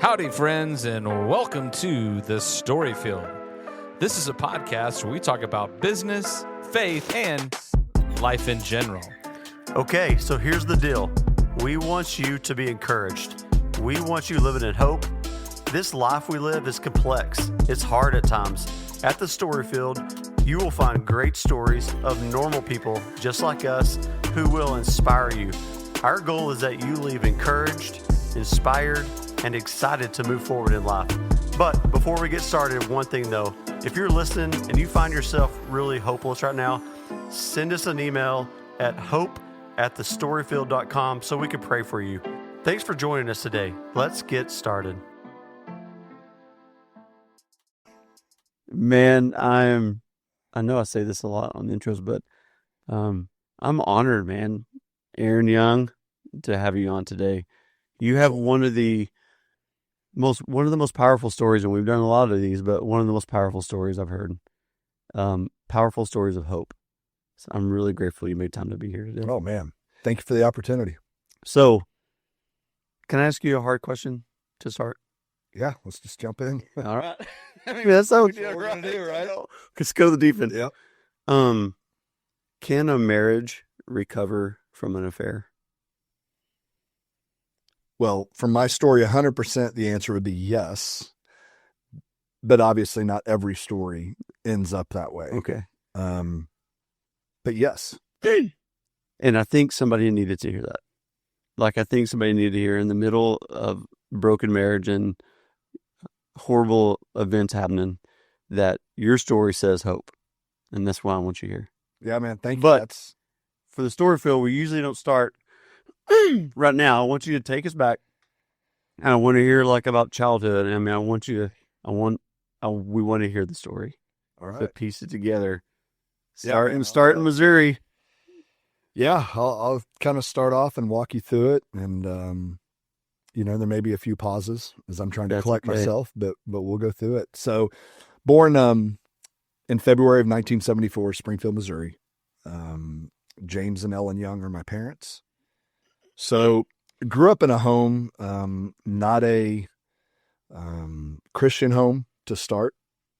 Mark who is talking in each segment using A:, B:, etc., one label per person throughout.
A: Howdy, friends, and welcome to the Storyfield. This is a podcast where we talk about business, faith, and life in general.
B: Okay, so here's the deal. We want you to be encouraged. We want you living in hope. This life we live is complex. It's hard at times. At the Storyfield, you will find great stories of normal people just like us who will inspire you. Our goal is that you leave encouraged, inspired, and excited to move forward in life. But before we get started, one thing though, if you're listening and you find yourself really hopeless right now, send us an email at hope@thestoryfield.com so we can pray for you. Thanks for joining us today. Let's get started.
C: Man, I know I say this a lot on the intros, but I'm honored, man, Aaron Young, to have you on today. You have one of the most powerful stories, and we've done a lot of these, but one of the most powerful stories I've heard. Powerful stories of hope. So I'm really grateful you made time to be here today.
D: Oh, man. Thank you for the opportunity.
C: So, can I ask you a hard question to start?
D: Yeah, let's just jump in.
C: All right. I mean, that's how we do,
D: we're gonna do, right?
C: Let's go to the deep end.
D: Yep.
C: Can a marriage recover from an affair?
D: Well, from my story, 100% the answer would be yes. But obviously not every story ends up that way.
C: Okay.
D: But yes.
C: And I think somebody needed to hear that. Like, I think somebody needed to hear in the middle of broken marriage and horrible events happening that your story says hope. And that's why I want you here.
D: Yeah, man. Thank you.
C: But for the Storyfield, we usually don't start right now. I want you to take us back. And I want to hear like about childhood. I mean, we want to hear the story.
D: All right.
C: But piece it together.
D: Yeah,
C: Start in Missouri.
D: Yeah, I'll kind of start off and walk you through it. And, there may be a few pauses as I'm trying to collect myself, but we'll go through it. So born in February of 1974, Springfield, Missouri. James and Ellen Young are my parents. So grew up in a home, not a Christian home to start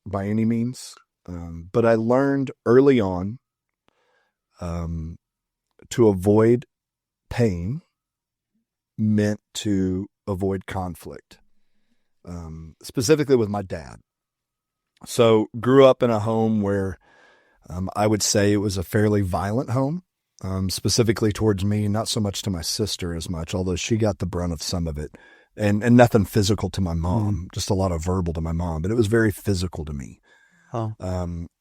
D: by any means. But I learned early on to avoid pain meant to avoid conflict, specifically with my dad. So grew up in a home where I would say it was a fairly violent home, specifically towards me, not so much to my sister as much, although she got the brunt of some of it, and nothing physical to my mom, just a lot of verbal to my mom, but it was very physical to me.
C: Oh.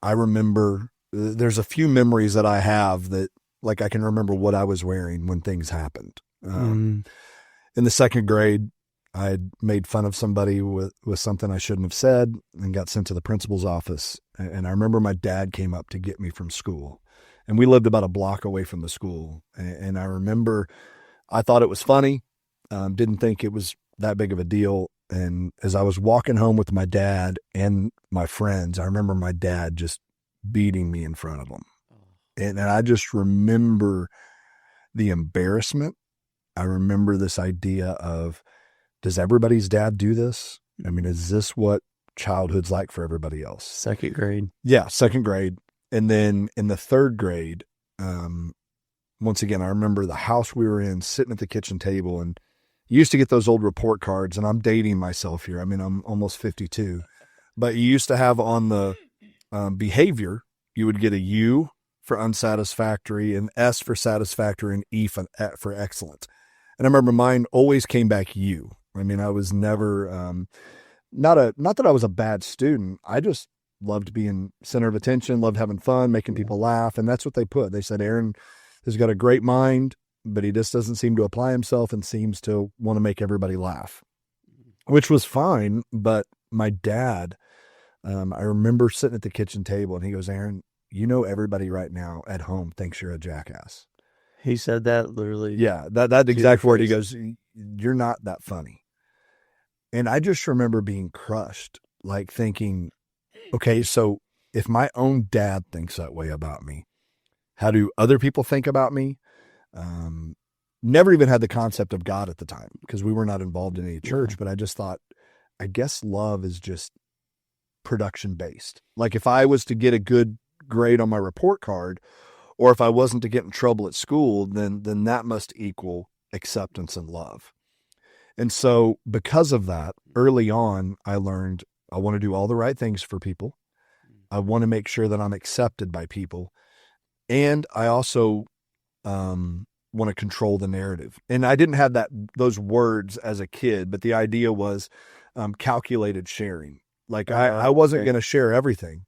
D: I remember there's a few memories that I have that, like, I can remember what I was wearing when things happened. In the second grade, I had made fun of somebody with something I shouldn't have said and got sent to the principal's office. And I remember my dad came up to get me from school, and we lived about a block away from the school. And I remember I thought it was funny, didn't think it was that big of a deal. And as I was walking home with my dad and my friends, I remember my dad just beating me in front of them. And I just remember the embarrassment. I remember this idea of, does everybody's dad do this? I mean, is this what childhood's like for everybody else?
C: Second grade.
D: Yeah, second grade. And then in the third grade, once again, I remember the house we were in, sitting at the kitchen table, and you used to get those old report cards, and I'm dating myself here. I mean, I'm almost 52. But you used to have on the behavior, you would get a U for unsatisfactory, an S for satisfactory, and E for excellent. And I remember mine always came back U. I mean, I was never, not that I was a bad student. I just loved being center of attention, loved having fun, making people laugh. And that's what they put. They said, Aaron has got a great mind, but he just doesn't seem to apply himself and seems to want to make everybody laugh, which was fine. But my dad, I remember sitting at the kitchen table, and he goes, Aaron, everybody right now at home thinks you're a jackass.
C: He said that literally.
D: Yeah, that exact word. He goes, you're not that funny. And I just remember being crushed, like thinking, okay, so if my own dad thinks that way about me, how do other people think about me? Never even had the concept of God at the time because we were not involved in any church, but I just thought, I guess love is just production based. Like if I was to get a good grade on my report card, or if I wasn't to get in trouble at school, then that must equal acceptance and love. And so because of that, early on, I learned I want to do all the right things for people. I want to make sure that I'm accepted by people. And I also want to control the narrative. And I didn't have those words as a kid, but the idea was calculated sharing. Like I wasn't going to share everything,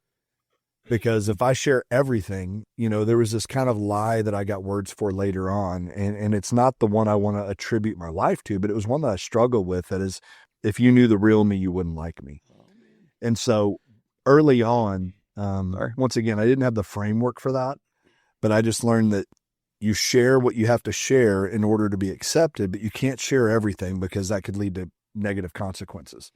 D: because if I share everything, there was this kind of lie that I got words for later on. And it's not the one I want to attribute my life to, but it was one that I struggled with. That is, if you knew the real me, you wouldn't like me. And so early on, once again, I didn't have the framework for that, but I just learned that you share what you have to share in order to be accepted, but you can't share everything because that could lead to negative consequences.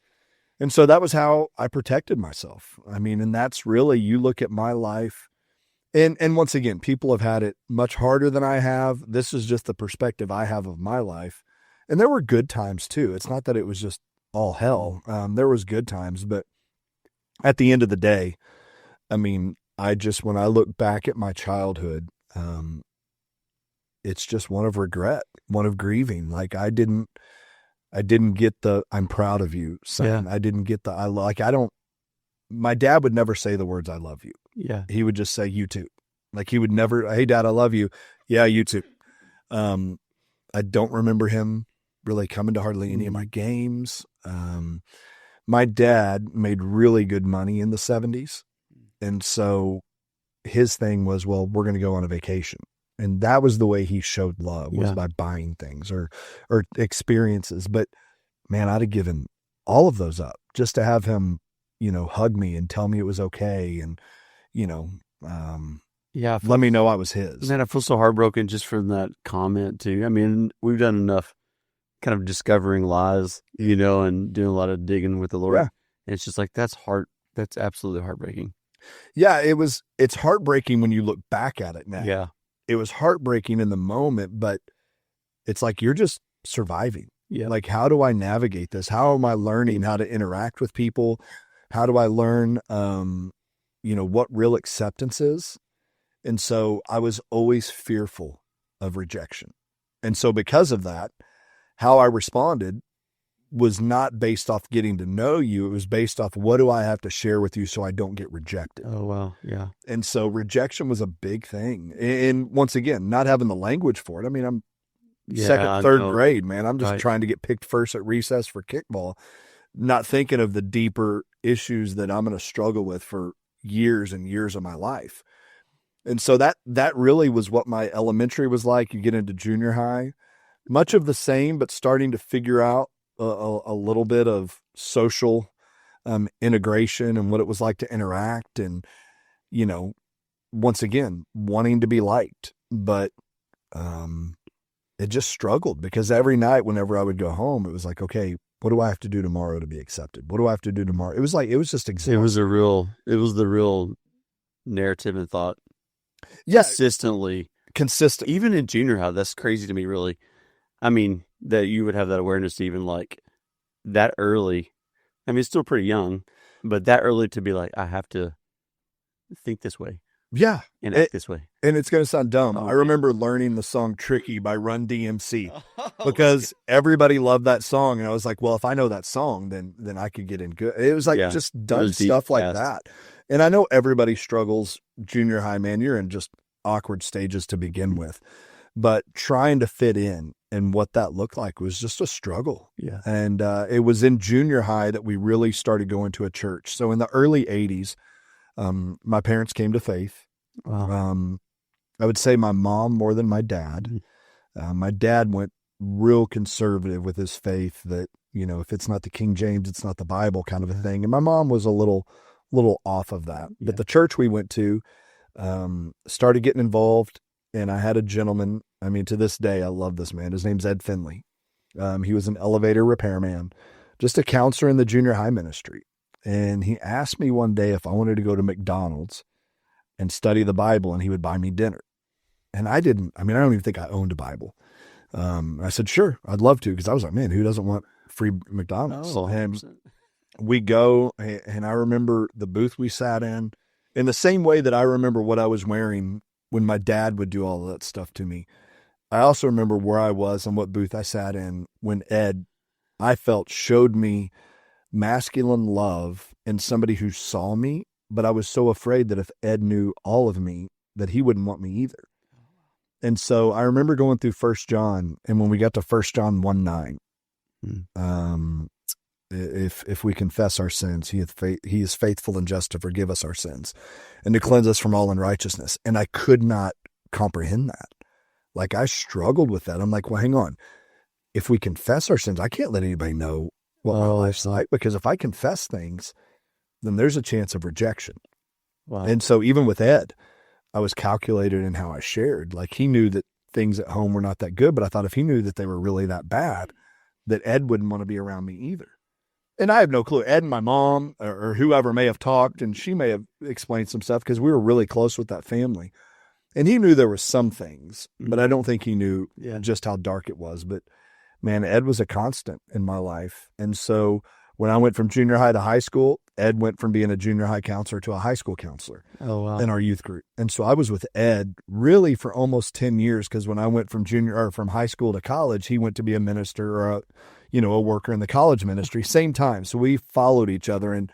D: And so that was how I protected myself. I mean, and that's really, you look at my life, and once again, people have had it much harder than I have. This is just the perspective I have of my life. And there were good times too. It's not that it was just all hell. There was good times, but at the end of the day, I mean, when I look back at my childhood, it's just one of regret, one of grieving. Like I didn't get the, I'm proud of you son. Yeah. I didn't get the, my dad would never say the words, I love you.
C: Yeah.
D: He would just say, you too. Like he would never, hey dad, I love you. Yeah, you too. I don't remember him really coming to hardly any of my games. My dad made really good money in the 70s. And so his thing was, well, we're going to go on a vacation. And that was the way he showed love, was by buying things or experiences. But man, I'd have given all of those up just to have him, hug me and tell me it was okay. And, let me know I was his.
C: Man, I feel so heartbroken just from that comment too. I mean, we've done enough kind of discovering lies, and doing a lot of digging with the Lord. Yeah. And it's just like, that's absolutely heartbreaking.
D: Yeah, it's heartbreaking when you look back at it now.
C: Yeah.
D: It was heartbreaking in the moment, but it's like, you're just surviving.
C: Yeah.
D: Like, how do I navigate this? How am I learning how to interact with people? How do I learn, what real acceptance is? And so I was always fearful of rejection. And so because of that, how I responded was not based off getting to know you. It was based off, what do I have to share with you so I don't get rejected?
C: Oh, wow. Yeah.
D: And so rejection was a big thing. And once again, not having the language for it. I mean, I'm second, third grade, man. I'm just trying to get picked first at recess for kickball, not thinking of the deeper issues that I'm going to struggle with for years and years of my life. And so that really was what my elementary was like. You get into junior high, much of the same, but starting to figure out a little bit of social integration and what it was like to interact, and once again wanting to be liked, but it just struggled, because every night whenever I would go home, it was like, okay, what do I have to do tomorrow to be accepted? What do I have to do tomorrow? It was just exhausting.
C: It was the real narrative and thought.
D: Yeah, consistent.
C: Even in junior high, that's crazy to me, really. I mean, that you would have that awareness even like that early. I mean, it's still pretty young, but that early to be like, I have to think this way.
D: Yeah.
C: And act this way.
D: And it's going to sound dumb. I remember learning the song Tricky by Run DMC because everybody loved that song. And I was like, well, if I know that song, then I could get in good. It was like just dumb stuff like that. And I know everybody struggles junior high, man. You're in just awkward stages to begin with, but trying to fit in and what that looked like was just a struggle.
C: Yeah.
D: And it was in junior high that we really started going to a church. So in the early 80s, my parents came to faith.
C: Wow.
D: I would say my mom more than my dad. My dad went real conservative with his faith, that, if it's not the King James, it's not the Bible kind of a thing. And my mom was a little off of that. Yeah. But the church we went to started getting involved, and I had a gentleman. I mean, to this day, I love this man. His name's Ed Finley. He was an elevator repairman, just a counselor in the junior high ministry. And he asked me one day if I wanted to go to McDonald's and study the Bible, and he would buy me dinner. And I don't even think I owned a Bible. I said, sure, I'd love to. Cause I was like, man, who doesn't want free McDonald's?
C: Oh,
D: we go, and I remember the booth we sat in the same way that I remember what I was wearing when my dad would do all of that stuff to me. I also remember where I was and what booth I sat in when Ed, I felt, showed me masculine love in somebody who saw me, but I was so afraid that if Ed knew all of me, that he wouldn't want me either. And so I remember going through 1 John, and when we got to 1 John 1:9, if we confess our sins, he is faithful and just to forgive us our sins and to cleanse us from all unrighteousness. And I could not comprehend that. Like, I struggled with that. I'm like, well, hang on. If we confess our sins, I can't let anybody know what my life's like, because if I confess things, then there's a chance of rejection. Wow. And so even with Ed, I was calculated in how I shared. Like, he knew that things at home were not that good, but I thought if he knew that they were really that bad, that Ed wouldn't want to be around me either. And I have no clue. Ed and my mom or whoever may have talked, and she may have explained some stuff because we were really close with that family. And he knew there were some things, but I don't think he knew just how dark it was. But man, Ed was a constant in my life. And so when I went from junior high to high school, Ed went from being a junior high counselor to a high school counselor in our youth group. And so I was with Ed really for almost 10 years, because when I went from from high school to college, he went to be a minister or a worker in the college ministry, same time. So we followed each other, and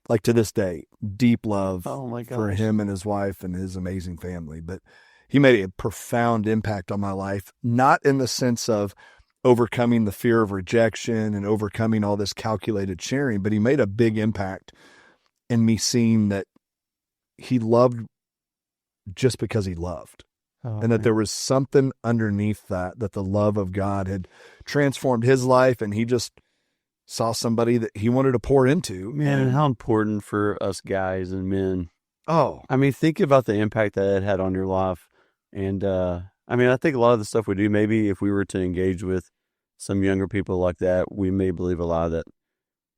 D: like to this day, deep love for him and his wife and his amazing family. But he made a profound impact on my life, not in the sense of overcoming the fear of rejection and overcoming all this calculated sharing, but he made a big impact in me seeing that he loved just because he loved. And that there was something underneath that the love of God had transformed his life, and he just saw somebody that he wanted to pour into.
C: Man, and how important for us guys and men.
D: Oh,
C: I mean, think about the impact that it had on your life. And, I mean, I think a lot of the stuff we do, maybe if we were to engage with some younger people like that, we may believe a lot of that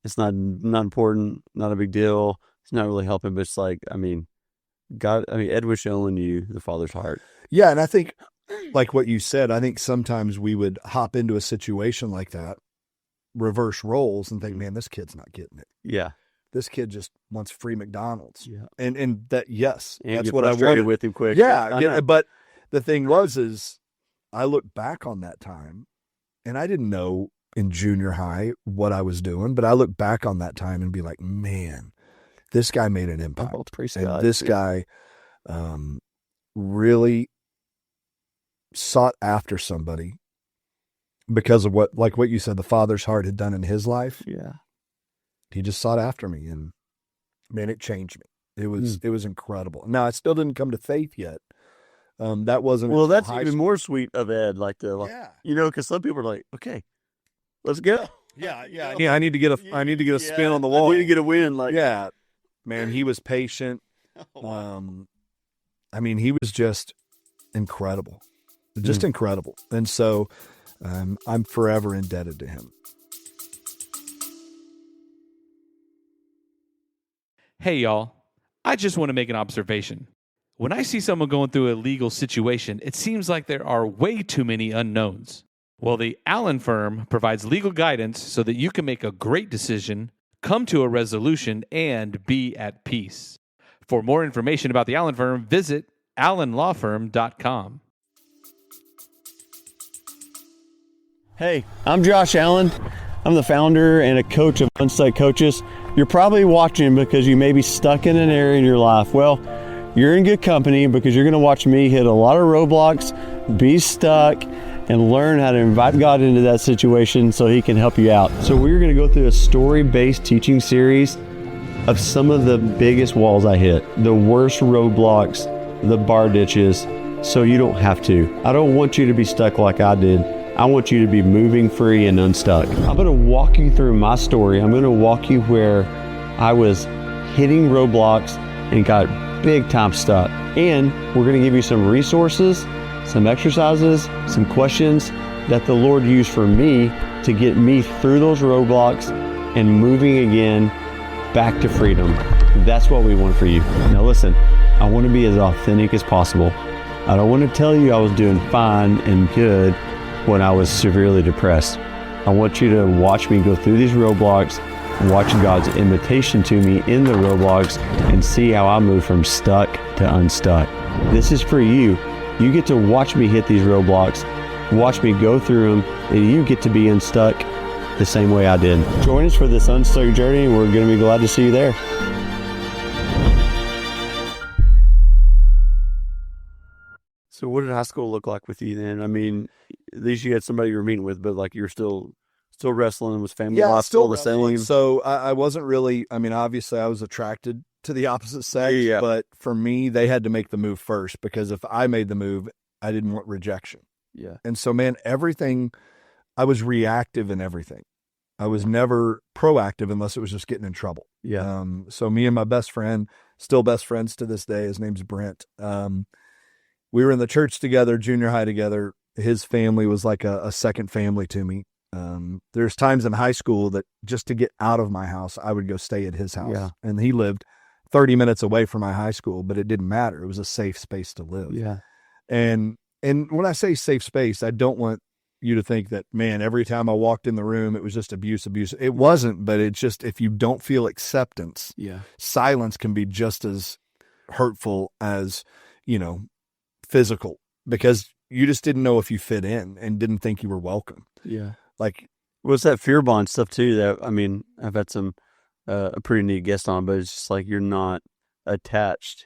C: it's not important, not a big deal. It's not really helping, but it's like, Ed was showing you the Father's heart.
D: Yeah. And I think, like what you said, I think sometimes we would hop into a situation like that, reverse roles, and think, man, this kid's not getting it.
C: Yeah.
D: This kid just wants free McDonald's.
C: Yeah.
D: And that, yes,
C: and
D: that's what I wanted
C: with him quick.
D: Yeah. But the thing is I look back on that time, and I didn't know in junior high what I was doing, but I look back on that time and be like, man, this guy made an impact. And this guy really sought after somebody because of what you said, the Father's heart had done in his life.
C: Yeah.
D: He just sought after me, and man, it changed me. It was incredible. Now, I still didn't come to faith yet. That wasn't.
C: Well, that's even more sweet of Ed. Because some people are like, okay, let's go.
D: Yeah. I need to get a spin on the wall.
C: I need to get a win.
D: Man, he was patient. He was just incredible, incredible. And so, I'm forever indebted to him.
A: Hey, y'all. I just want to make an observation. When I see someone going through a legal situation, it seems like there are way too many unknowns. Well, the Allen firm provides legal guidance so that you can make a great decision, come to a resolution, and be at peace. For more information about the Allen firm, visit allenlawfirm.com.
C: Hey, I'm Josh Allen. I'm the founder and a coach of Unstuck Coaches. You're probably watching because you may be stuck in an area in your life. Well, you're in good company because you're going to watch me hit a lot of roadblocks, be stuck, and learn how to invite God into that situation so he can help you out. So we're going to go through a story-based teaching series of some of the biggest walls I hit, the worst roadblocks, the bar ditches, so you don't have to. I don't want you to be stuck like I did. I want you to be moving free and unstuck. I'm going to walk you through my story. I'm going to walk you where I was hitting roadblocks and got big time stuck. And we're going to give you some resources, some exercises, some questions that the Lord used for me to get me through those roadblocks and moving again back to freedom. That's what we want for you. Now listen, I want to be as authentic as possible. I don't want to tell you I was doing fine and good when I was severely depressed. I want you to watch me go through these roadblocks watch God's invitation to me in the roadblocks and see how I move from stuck to unstuck. This is for you. You get to watch me hit these roadblocks, watch me go through them, and you get to be unstuck the same way I did. Join us for this unstuck journey, and we're going to be glad to see you there. So what did high school look like with you then? I mean, at least you had somebody you were meeting with, but like you're still wrestling. Was family life still the same?
D: So I wasn't really, I mean, obviously I was attracted to the opposite sex, but for me, they had to make the move first, because if I made the move, I didn't want rejection.
C: Yeah.
D: And so, man, I was reactive in everything. I was never proactive unless it was just getting in trouble.
C: Yeah.
D: So me and my best friend, still best friends to this day, his name's Brent. We were in the church together, junior high together. His family was like a second family to me. There's times in high school that just to get out of my house, I would go stay at his house.
C: Yeah.
D: And he lived 30 minutes away from my high school, but it didn't matter. It was a safe space to live.
C: Yeah.
D: And when I say safe space, I don't want you to think that, man, every time I walked in the room, it was just abuse. It wasn't, but it's just, if you don't feel acceptance, silence can be just as hurtful as, physical, because you just didn't know if you fit in and didn't think you were welcome.
C: Yeah.
D: Like,
C: what's that fear bond stuff too? That, I mean, I've had some, a pretty neat guest on, but it's just like, you're not attached.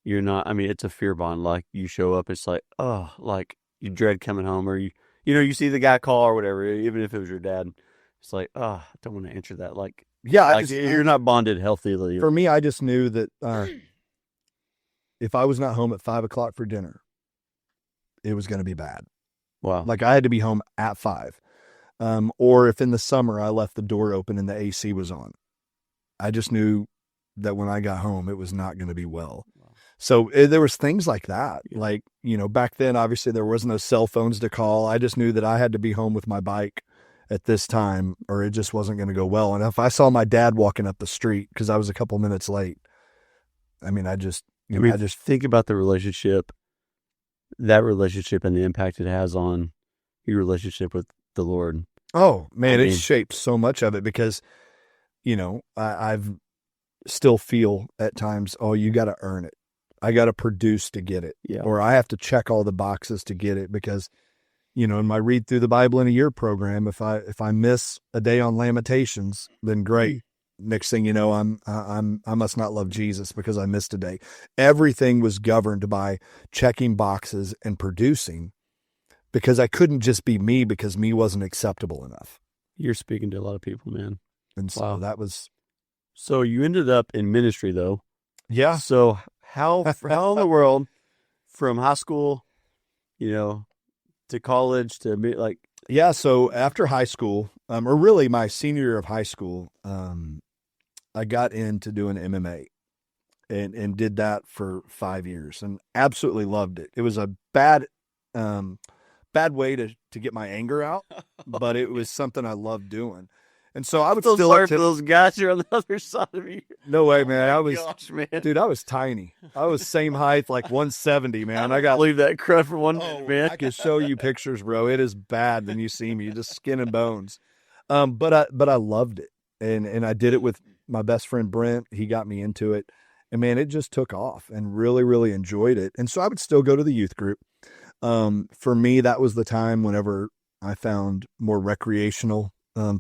C: You're not, I mean, it's a fear bond. Like you show up, it's like, oh, like you dread coming home, or you see the guy call or whatever, even if it was your dad, it's like, oh, I don't want to answer that. Like, you're not bonded healthily.
D: For me, I just knew that, if I was not home at 5:00 for dinner, it was going to be bad.
C: Wow.
D: Like I had to be home at 5. Or if in the summer I left the door open and the AC was on, I just knew that when I got home, it was not going to be well. Wow. So there was things like that. Yeah. Like, back then, obviously there was no cell phones to call. I just knew that I had to be home with my bike at this time, or it just wasn't going to go well. And if I saw my dad walking up the street because I was a couple minutes late, I mean, I just
C: think about the relationship, that relationship and the impact it has on your relationship with the Lord.
D: Oh man, it shaped so much of it, because, I've still feel at times, oh, you got to earn it. I got to produce to get it.
C: Yeah.
D: Or I have to check all the boxes to get it, because, in my read through the Bible in a year program, if I miss a day on Lamentations, then great. Next thing you know, I must not love Jesus because I missed a day. Everything was governed by checking boxes and producing, because I couldn't just be me, because me wasn't acceptable enough.
C: You're speaking to a lot of people, man.
D: And so that was.
C: So you ended up in ministry though.
D: Yeah.
C: So how in the world, from high school, to college to like.
D: Yeah. So after high school, or really my senior year of high school, I got into doing MMA and did that for 5 years and absolutely loved it. It was a bad way to get my anger out, but it was something I loved doing. And so I would still
C: sorry for those guys who are on the other side of you.
D: No way, man. I was,
C: dude,
D: I was tiny. I was same height, like 170, man. I got
C: leave that crud for one minute, man.
D: I can show you pictures, bro. It is bad when you see me, just skin and bones. But I loved it, and I did it with my best friend Brent. He got me into it, and man, it just took off, and really, really enjoyed it. And so I would still go to the youth group. For me, that was the time whenever I found more recreational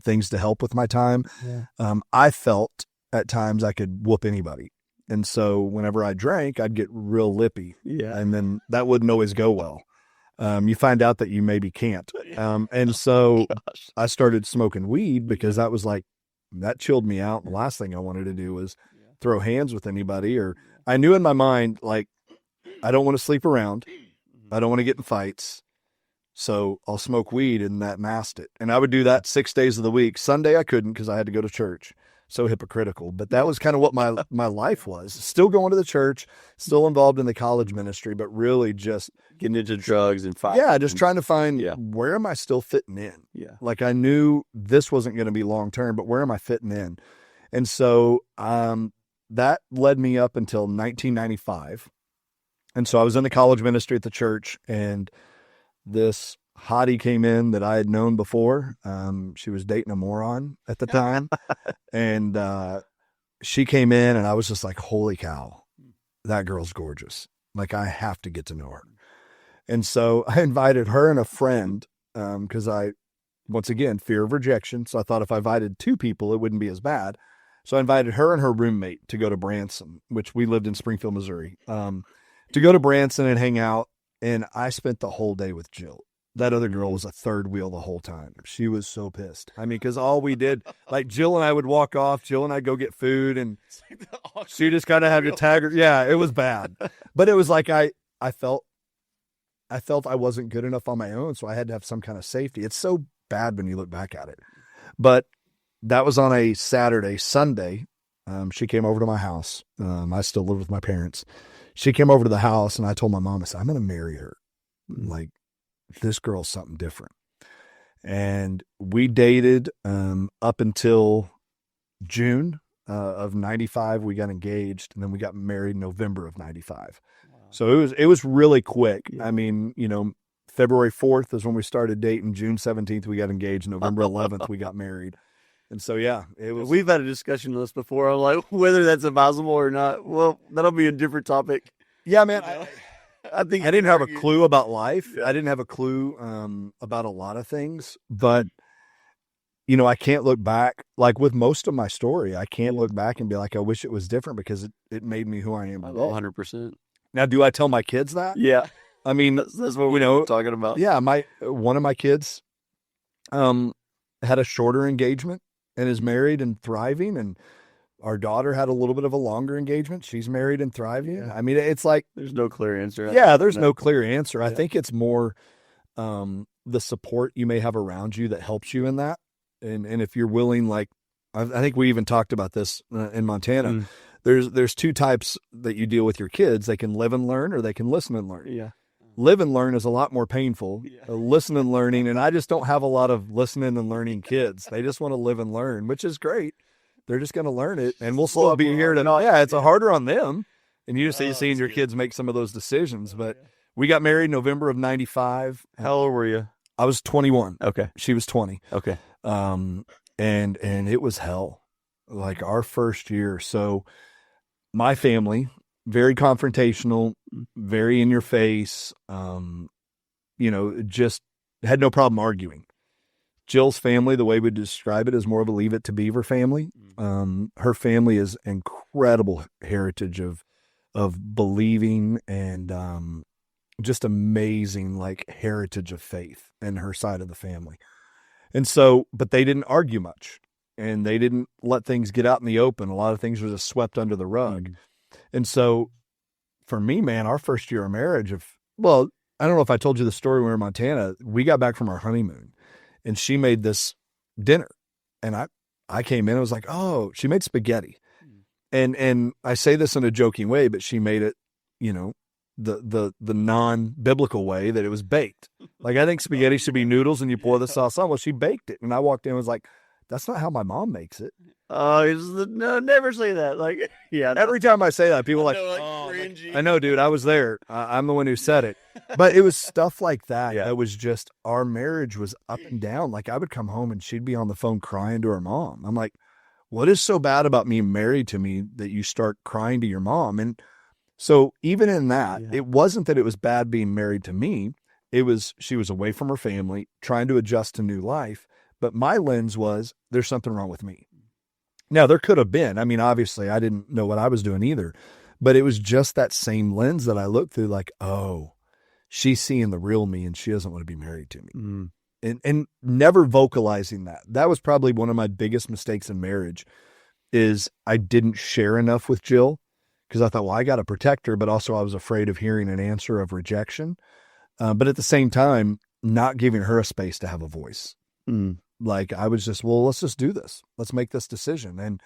D: things to help with my time. Yeah. I felt at times I could whoop anybody. And so whenever I drank, I'd get real lippy.
C: Yeah.
D: And then that wouldn't always go well. You find out that you maybe can't. And so I started smoking weed, because that was like, that chilled me out. The last thing I wanted to do was throw hands with anybody, or I knew in my mind, like, I don't want to sleep around. I don't want to get in fights. So I'll smoke weed, and that masked it. And I would do that 6 days of the week. Sunday I couldn't, because I had to go to church. So hypocritical. But that was kind of what my life was. Still going to the church, still involved in the college ministry, but really just
C: getting into drugs and fighting.
D: Yeah, just trying to find, where am I still fitting in?
C: Yeah.
D: Like I knew this wasn't going to be long term, but where am I fitting in? And so that led me up until 1995. And so I was in the college ministry at the church, and this hottie came in that I had known before. She was dating a moron at the time. And she came in and I was just like, holy cow, that girl's gorgeous. Like, I have to get to know her. And so I invited her and a friend because once again, fear of rejection. So I thought if I invited 2 people, it wouldn't be as bad. So I invited her and her roommate to go to Branson, which we lived in Springfield, Missouri, to go to Branson and hang out. And I spent the whole day with Jill. That other girl was a third wheel the whole time. She was so pissed. I mean, because all we did, like Jill and I would walk off, Jill and I go get food, and she just kind of had to tag her. Yeah, it was bad. But it was like I felt I wasn't good enough on my own, so I had to have some kind of safety. It's so bad when you look back at it. But that was on a Saturday. Sunday, she came over to my house. I still live with my parents. She came over to the house, and I told my mom, I said, I'm going to marry her. Like, this girl's something different. And we dated up until June of 95. We got engaged, and then we got married in November of 95. Wow. So it was really quick. Yeah. I mean, February 4th is when we started dating. June 17th, we got engaged. November 11th, we got married. And so, yeah, it was.
C: We've had a discussion on this before. I'm like, whether that's advisable or not. Well, that'll be a different topic.
D: Yeah, man. I think I didn't have a clue about life. I didn't have a clue about a lot of things, but I can't look back. Like with most of my story, I can't look back and be like, I wish it was different, because it made me who I am today.
C: 100%.
D: Now, do I tell my kids that?
C: Yeah.
D: I mean,
C: that's what we're talking about.
D: Yeah. One of my kids had a shorter engagement and is married and thriving, and our daughter had a little bit of a longer engagement. She's married and thriving. Yeah. I mean, it's like
C: there's no clear answer.
D: Yeah, there's no clear answer. Yeah. I think it's more the support you may have around you that helps you in that. And if you're willing, like I think we even talked about this in Montana. There's 2 types that you deal with your kids. They can live and learn, or they can listen and learn.
C: Yeah.
D: Live and learn is a lot more painful. Yeah. Listen and learning, and I just don't have a lot of listening and learning kids. They just want to live and learn, which is great. They're just going to learn it, and we'll still be here to know. Yeah, it's harder on them, and you just seeing your kids make some of those decisions. But we got married November of 95.
C: How old were you?
D: I was 21.
C: Okay.
D: She was 20.
C: Okay.
D: And it was hell, like our first year. So my family, very confrontational, very in your face, just had no problem arguing. Jill's family, the way we describe it, is more of a leave it to Beaver family. Her family is incredible heritage of believing and just amazing, like, heritage of faith in her side of the family. And so, but they didn't argue much, and they didn't let things get out in the open. A lot of things were just swept under the rug. And so for me, man, our first year of marriage, I don't know if I told you the story when we were in Montana. We got back from our honeymoon, and she made this dinner, and I came in and was like, oh, she made spaghetti. And I say this in a joking way, but she made it, the non-biblical way, that it was baked. Like, I think spaghetti should be noodles and you pour the sauce on. Well, she baked it. And I walked in and was like, that's not how my mom makes it.
C: Oh, no, never say that. Like, yeah.
D: Every time I say that, people are like,
C: cringy.
D: I know, dude, I was there. I'm the one who said it. But it was stuff like that.
C: Yeah.
D: It was just, our marriage was up and down. Like, I would come home and she'd be on the phone crying to her mom. I'm like, what is so bad about me married to me that you start crying to your mom? And so even in that, it wasn't that it was bad being married to me. It was, she was away from her family, trying to adjust to new life. But my lens was, there's something wrong with me. Now, there could have been. I mean, obviously, I didn't know what I was doing either. But it was just that same lens that I looked through, like, oh, she's seeing the real me and she doesn't want to be married to me. And never vocalizing that. That was probably one of my biggest mistakes in marriage, is I didn't share enough with Jill, because I thought, well, I got to protect her, but also I was afraid of hearing an answer of rejection. But at the same time, not giving her a space to have a voice. Like, I was just, well, let's just do this. Let's make this decision.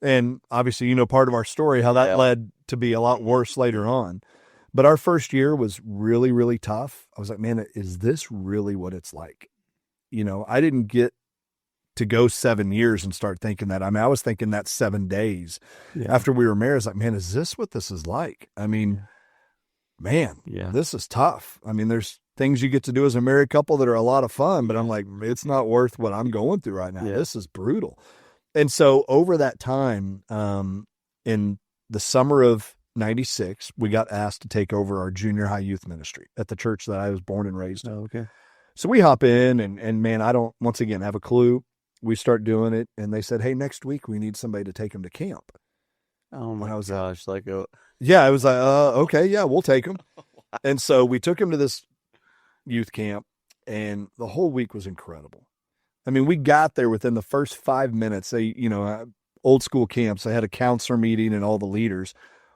D: And obviously, part of our story, how that led to be a lot worse later on. But our first year was really, really tough. I was like, man, is this really what it's like? I didn't get to go 7 years and start thinking that. I mean, I was thinking that 7 days after we were married. I was like, man, is this what this is like? I mean, man, this is tough. I mean, there's things you get to do as a married couple that are a lot of fun, but I'm like, it's not worth what I'm going through right now.
C: Yeah.
D: This is brutal. And so over that time, in the summer of 96, we got asked to take over our junior high youth ministry at the church that I was born and raised in.
C: Oh, okay.
D: So we hop in and man, I don't, once again, have a clue. We start doing it. And they said, hey, next week we need somebody to take them to camp.
C: Oh my
D: I was
C: gosh. Like,
D: Yeah. I was like, okay, yeah, we'll take them. And so we took him to this youth camp, and the whole week was incredible. I mean, we got there within the first 5 minutes. They, old school camps, they had a counselor meeting and all the leaders.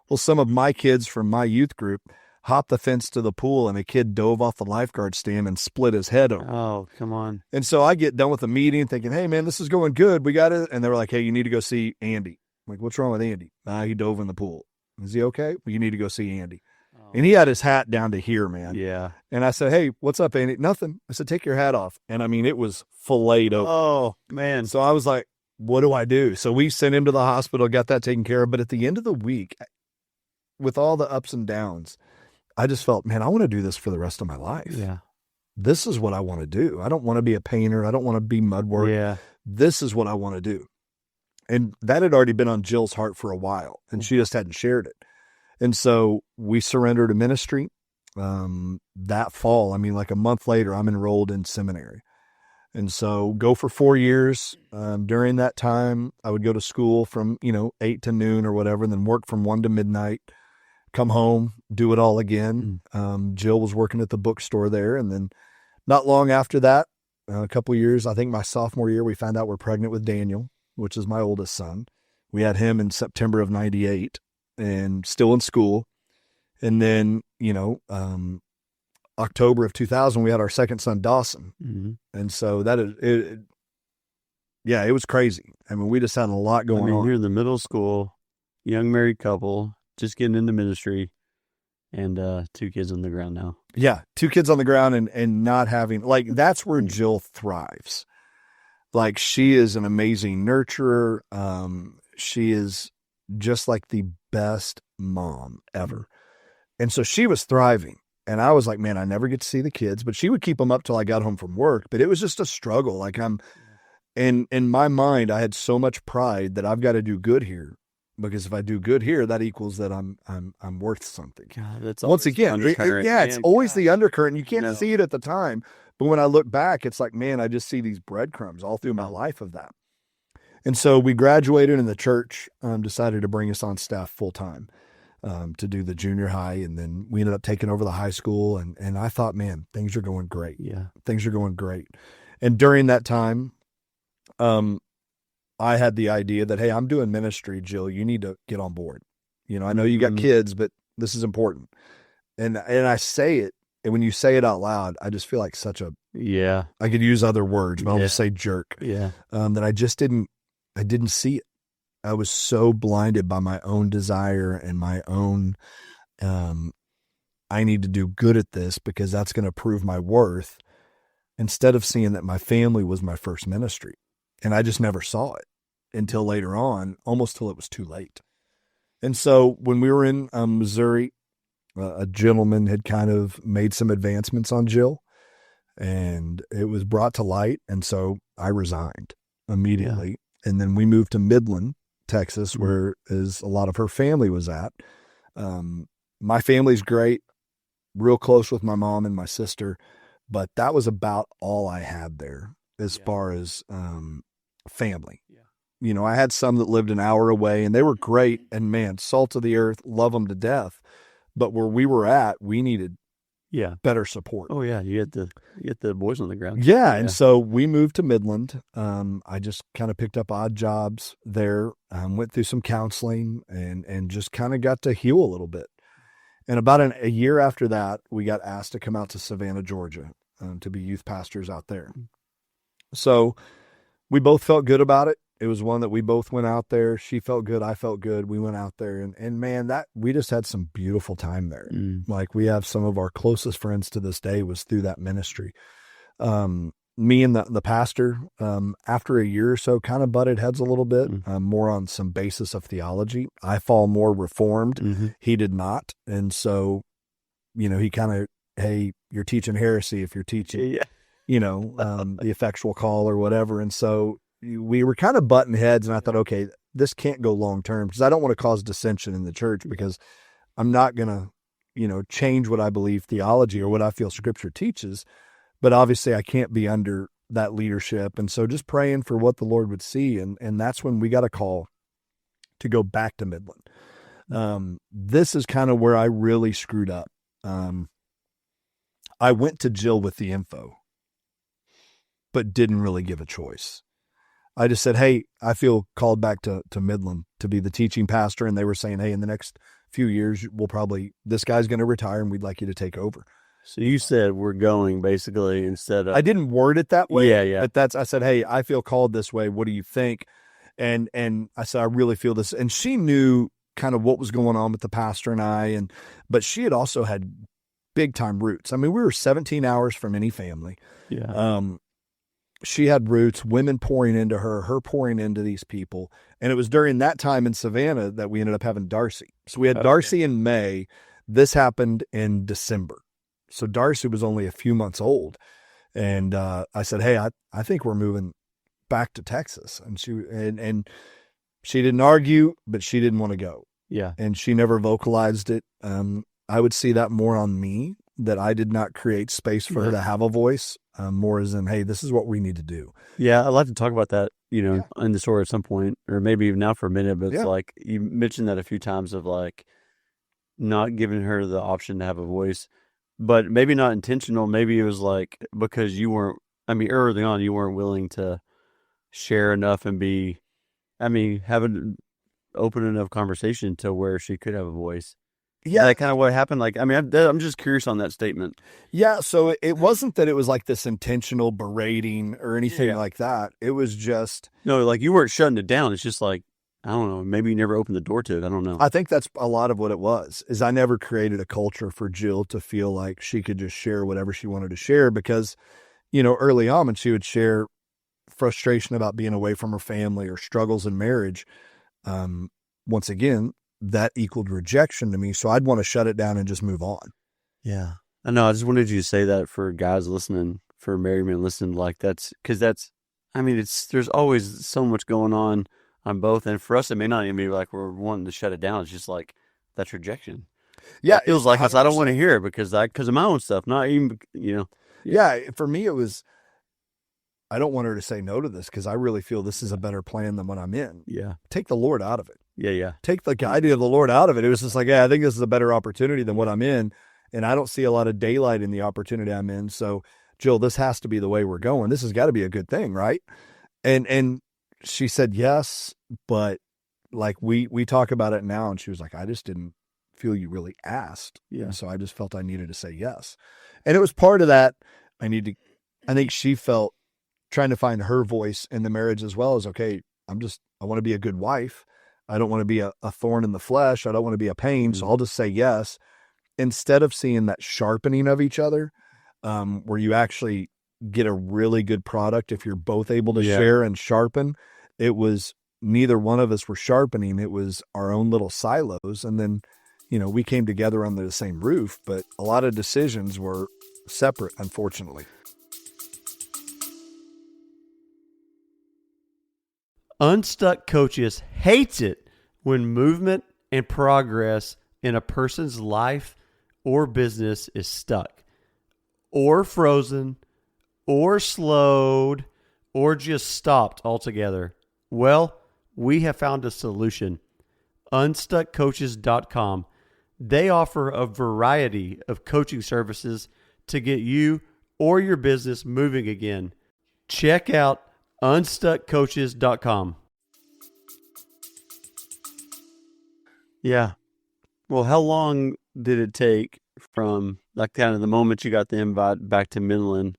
D: Well, some of my kids from my youth group hopped the fence to the pool, and a kid dove off the lifeguard stand and split his head open.
C: oh, come on.
D: And so I get done with the meeting thinking, hey, man, this is going good. We got it. And they were like, hey, you need to go see Andy. I'm like, what's wrong with Andy? He dove in the pool. Is he okay? Well, you need to go see Andy. And he had his hat down to here, man.
C: Yeah.
D: And I said, hey, what's up, Andy? Nothing. I said, take your hat off. And I mean, it was filleted open.
C: Oh, man.
D: So I was like, what do I do? So we sent him to the hospital, got that taken care of. But at the end of the week, with all the ups and downs, I just felt, man, I want to do this for the rest of my life.
C: Yeah.
D: This is what I want to do. I don't want to be a painter. I don't want to be mud work.
C: Yeah.
D: This is what I want to do. And that had already been on Jill's heart for a while, and she just hadn't shared it. And so we surrendered to ministry that fall. I mean, like a month later, I'm enrolled in seminary. And so go for 4 years. During that time, I would go to school from, 8 to noon or whatever, and then work from 1 to midnight, come home, do it all again. Jill was working at the bookstore there. And then not long after that, a couple of years, I think my sophomore year, we found out we're pregnant with Daniel, which is my oldest son. We had him in September of 98 and still in school. And then, October of 2000, we had our second son, Dawson.
C: Mm-hmm.
D: And so that is, it was crazy. I mean, we just had a lot going on.
C: You're in the middle school, young married couple, just getting into ministry, and 2 kids on the ground now.
D: Yeah, 2 kids on the ground and not having, like, that's where Jill thrives. Like, she is an amazing nurturer. She is just like the best mom ever. And so she was thriving. And I was like, man, I never get to see the kids, but she would keep them up till I got home from work. But it was just a struggle. Like in my mind, I had so much pride that I've got to do good here, because if I do good here, that equals that I'm worth something.
C: God, that's
D: once again, it's always the undercurrent. You can't see it at the time, but when I look back, it's like, man, I just see these breadcrumbs all through my life of that. And so we graduated, and the church decided to bring us on staff full time. To do the junior high. And then we ended up taking over the high school. And I thought, man, things are going great.
C: Yeah.
D: Things are going great. And during that time, I had the idea that, hey, I'm doing ministry, Jill, you need to get on board. I know you got kids, but this is important. And I say it, and when you say it out loud, I just feel like such a, I could use other words, but I'll just say jerk.
C: Yeah.
D: That I didn't see it. I was so blinded by my own desire and my own, I need to do good at this because that's going to prove my worth, instead of seeing that my family was my first ministry. And I just never saw it until later on, almost till it was too late. And so when we were in Missouri, a gentleman had kind of made some advancements on Jill, and it was brought to light. And so I resigned immediately. Yeah. And then we moved to Midland, Texas, where is a lot of her family was at. My family's great, real close with my mom and my sister, but that was about all I had there as far as family. Yeah. I had some that lived an hour away, and they were great, and man, salt of the earth, love them to death. But where we were at, we needed better support.
C: Oh yeah, you get the boys on the ground.
D: Yeah, and so we moved to Midland. I just kind of picked up odd jobs there. Went through some counseling and just kind of got to heal a little bit. And about a year after that, we got asked to come out to Savannah, Georgia, to be youth pastors out there. So we both felt good about it. It was one that we both went out there. She felt good. I felt good. We went out there and man, we just had some beautiful time there. Like, we have some of our closest friends to this day was through that ministry. Me and the pastor, after a year or so, kind of butted heads a little bit, more on some basis of theology. I fall more reformed. He did not. And so, he kind of hey, you're teaching heresy if you're teaching,
C: Yeah.
D: The effectual call or whatever. And so we were kind of butting heads, and I thought, okay, this can't go long term because I don't want to cause dissension in the church, because I'm not going to, change what I believe theology or what I feel scripture teaches. But obviously I can't be under that leadership. And so just praying for what the Lord would see. And that's when we got a call to go back to Midland. This is kind of where I really screwed up. I went to Jill with the info, but didn't really give a choice. I just said, hey, I feel called back to Midland to be the teaching pastor. And they were saying, hey, in the next few years, this guy's going to retire and we'd like you to take over.
C: So you said we're going, basically, instead of...
D: I didn't word it that way.
C: Yeah.
D: But I said, hey, I feel called this way. What do you think? And I said, I really feel this. And she knew kind of what was going on with the pastor and I, but she had also had big time roots. I mean, we were 17 hours from any family.
C: Yeah.
D: She had roots, women pouring into her pouring into these people. And it was during that time in Savannah that we ended up having Darcy. So we had Darcy in May. This happened in December. So Darcy was only a few months old. And I said, hey, I think we're moving back to Texas. And she didn't argue, but she didn't want to go.
C: Yeah.
D: And she never vocalized it. I would see that more on me, that I did not create space for her to have a voice, more as in, hey, this is what we need to do.
C: Yeah, I'd like to talk about that, in the story at some point, or maybe even now for a minute, but it's like, you mentioned that a few times of like not giving her the option to have a voice, but maybe not intentional. Maybe it was like, because early on, you weren't willing to share enough and have an open enough conversation to where she could have a voice. Yeah, that kind of what happened. Like, I'm just curious on that statement.
D: Yeah, so it wasn't that it was like this intentional berating or anything like that. It was just...
C: No, like you weren't shutting it down. It's just like, I don't know, maybe you never opened the door to it. I don't know.
D: I think that's a lot of what it was, is I never created a culture for Jill to feel like she could just share whatever she wanted to share, because, early on when she would share frustration about being away from her family or struggles in marriage, once again, that equaled rejection to me. So I'd want to shut it down and just move on.
C: Yeah. I know. I just wanted you to say that for guys listening, for married men listening, like there's always so much going on both. And for us, it may not even be like we're wanting to shut it down. It's just like that's rejection.
D: Yeah.
C: It feels like I don't want to hear it because of my own stuff, not even,
D: Yeah. For me, it was, I don't want her to say no to this because I really feel this is a better plan than what I'm in.
C: Yeah.
D: Take the Lord out of it.
C: Yeah.
D: Take the idea of the Lord out of it. It was just like, I think this is a better opportunity than what I'm in. And I don't see a lot of daylight in the opportunity I'm in. So, Jill, this has to be the way we're going. This has got to be a good thing, right? And she said yes, but like we talk about it now, and she was like, I just didn't feel you really asked.
C: Yeah.
D: So I just felt I needed to say yes. And it was part of that. I think she felt trying to find her voice in the marriage as well as, okay, I want to be a good wife. I don't want to be a thorn in the flesh. I don't want to be a pain. So I'll just say yes. Instead of seeing that sharpening of each other, where you actually get a really good product if you're both able to share and sharpen, it was neither one of us were sharpening. It was our own little silos. And then, we came together under the same roof, but a lot of decisions were separate, unfortunately.
C: Unstuck Coaches hates it when movement and progress in a person's life or business is stuck, or frozen, or slowed, or just stopped altogether. Well, we have found a solution. Unstuckcoaches.com. They offer a variety of coaching services to get you or your business moving again. Check out unstuckcoaches.com. Yeah. Well, how long did it take from like kind of the moment you got the invite back to Midland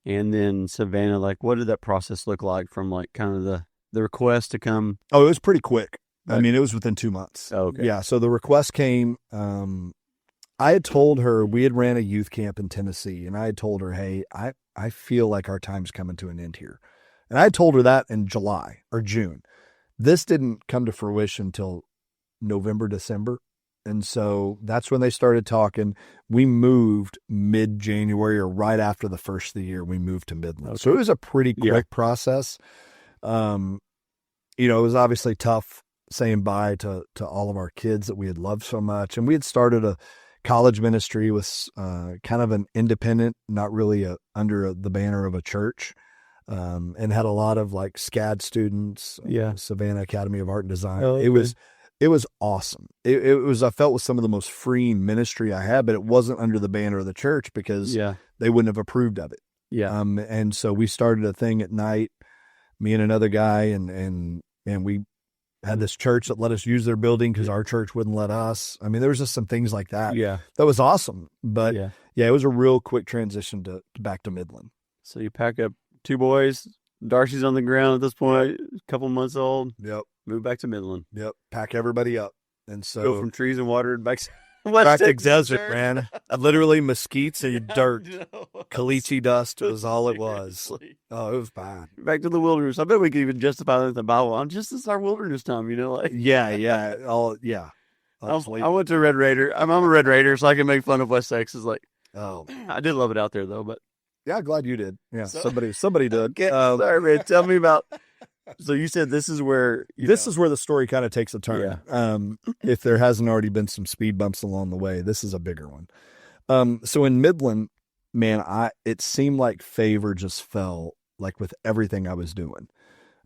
C: and then Savannah? Like, what did that process look like from like kind of the request to come?
D: Oh, it was pretty quick. It was within 2 months.
C: Oh, okay.
D: Yeah. So the request came, I had told her we had ran a youth camp in Tennessee, and I had told her, hey, I feel like our time's coming to an end here. And I told her that in July or June. This didn't come to fruition until November, December. And so that's when they started talking. We moved mid-January or right after the first of the year, we moved to Midland. So it was a pretty quick process. It was obviously tough saying bye to all of our kids that we had loved so much. And we had started a college ministry with kind of an independent, not really under the banner of a church, and had a lot of like SCAD students, Savannah Academy of Art and Design.
C: Oh, okay.
D: It was awesome. It was, I felt, was some of the most freeing ministry I had, but it wasn't under the banner of the church because they wouldn't have approved of it.
C: Yeah.
D: And so we started a thing at night, me and another guy, and we had this church that let us use their building because our church wouldn't let us. I mean, there was just some things like that.
C: Yeah.
D: That was awesome. But it was a real quick transition to back to Midland.
C: So you pack up 2 boys. Darcy's on the ground at this point, a couple months old.
D: Yep.
C: Move back to Midland.
D: Yep. Pack everybody up. And so
C: go from trees and water back to
D: back to desert, man. Literally mesquites and dirt. Caliche dust was all it was. Oh, it was bad.
C: Back to the wilderness. I bet we could even justify that in the Bible. This is our wilderness time, like.
D: Yeah.
C: I went to Red Raider. I'm a Red Raider, so I can make fun of West Texas. I did love it out there, though. But
D: yeah, glad you did. Yeah, somebody did.
C: Sorry, man. Tell me about. So you said this is where
D: is where the story kind of takes a turn.
C: Yeah.
D: If there hasn't already been some speed bumps along the way, this is a bigger one. So in Midland, man, it seemed like favor just fell like with everything I was doing.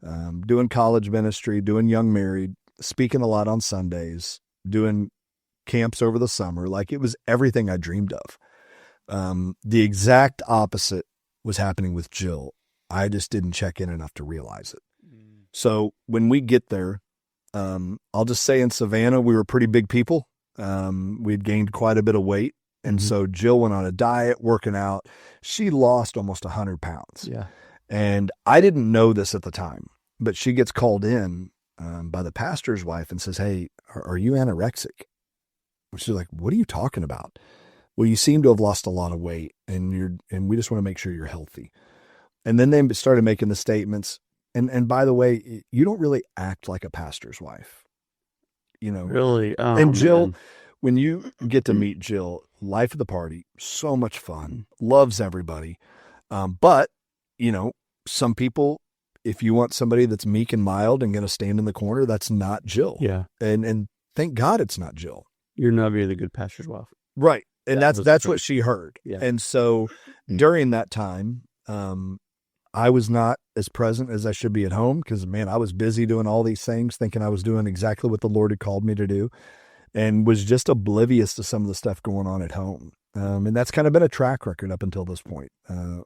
D: Doing college ministry, doing young married, speaking a lot on Sundays, doing camps over the summer. Like it was everything I dreamed of. The exact opposite was happening with Jill. I just didn't check in enough to realize it. So when we get there, I'll just say in Savannah, we were pretty big people. We'd gained quite a bit of weight. And so Jill went on a diet, working out. She lost almost 100 pounds.
C: Yeah.
D: And I didn't know this at the time, but she gets called in by the pastor's wife and says, "Hey, are you anorexic?" She's like, "What are you talking about?" "Well, you seem to have lost a lot of weight and we just want to make sure you're healthy." And then they started making the statements. And by the way, you don't really act like a pastor's wife,
C: Really? Oh,
D: and Jill,
C: man.
D: when you get to meet Jill, life of the party, so much fun, loves everybody. But, some people, if you want somebody that's meek and mild and going to stand in the corner, that's not Jill.
C: Yeah.
D: And thank God it's not Jill.
C: You're not being the good pastor's wife.
D: Right. And that's what she heard.
C: Yeah.
D: And so during that time, I was not as present as I should be at home because, man, I was busy doing all these things, thinking I was doing exactly what the Lord had called me to do, and was just oblivious to some of the stuff going on at home. And that's kind of been a track record up until this point.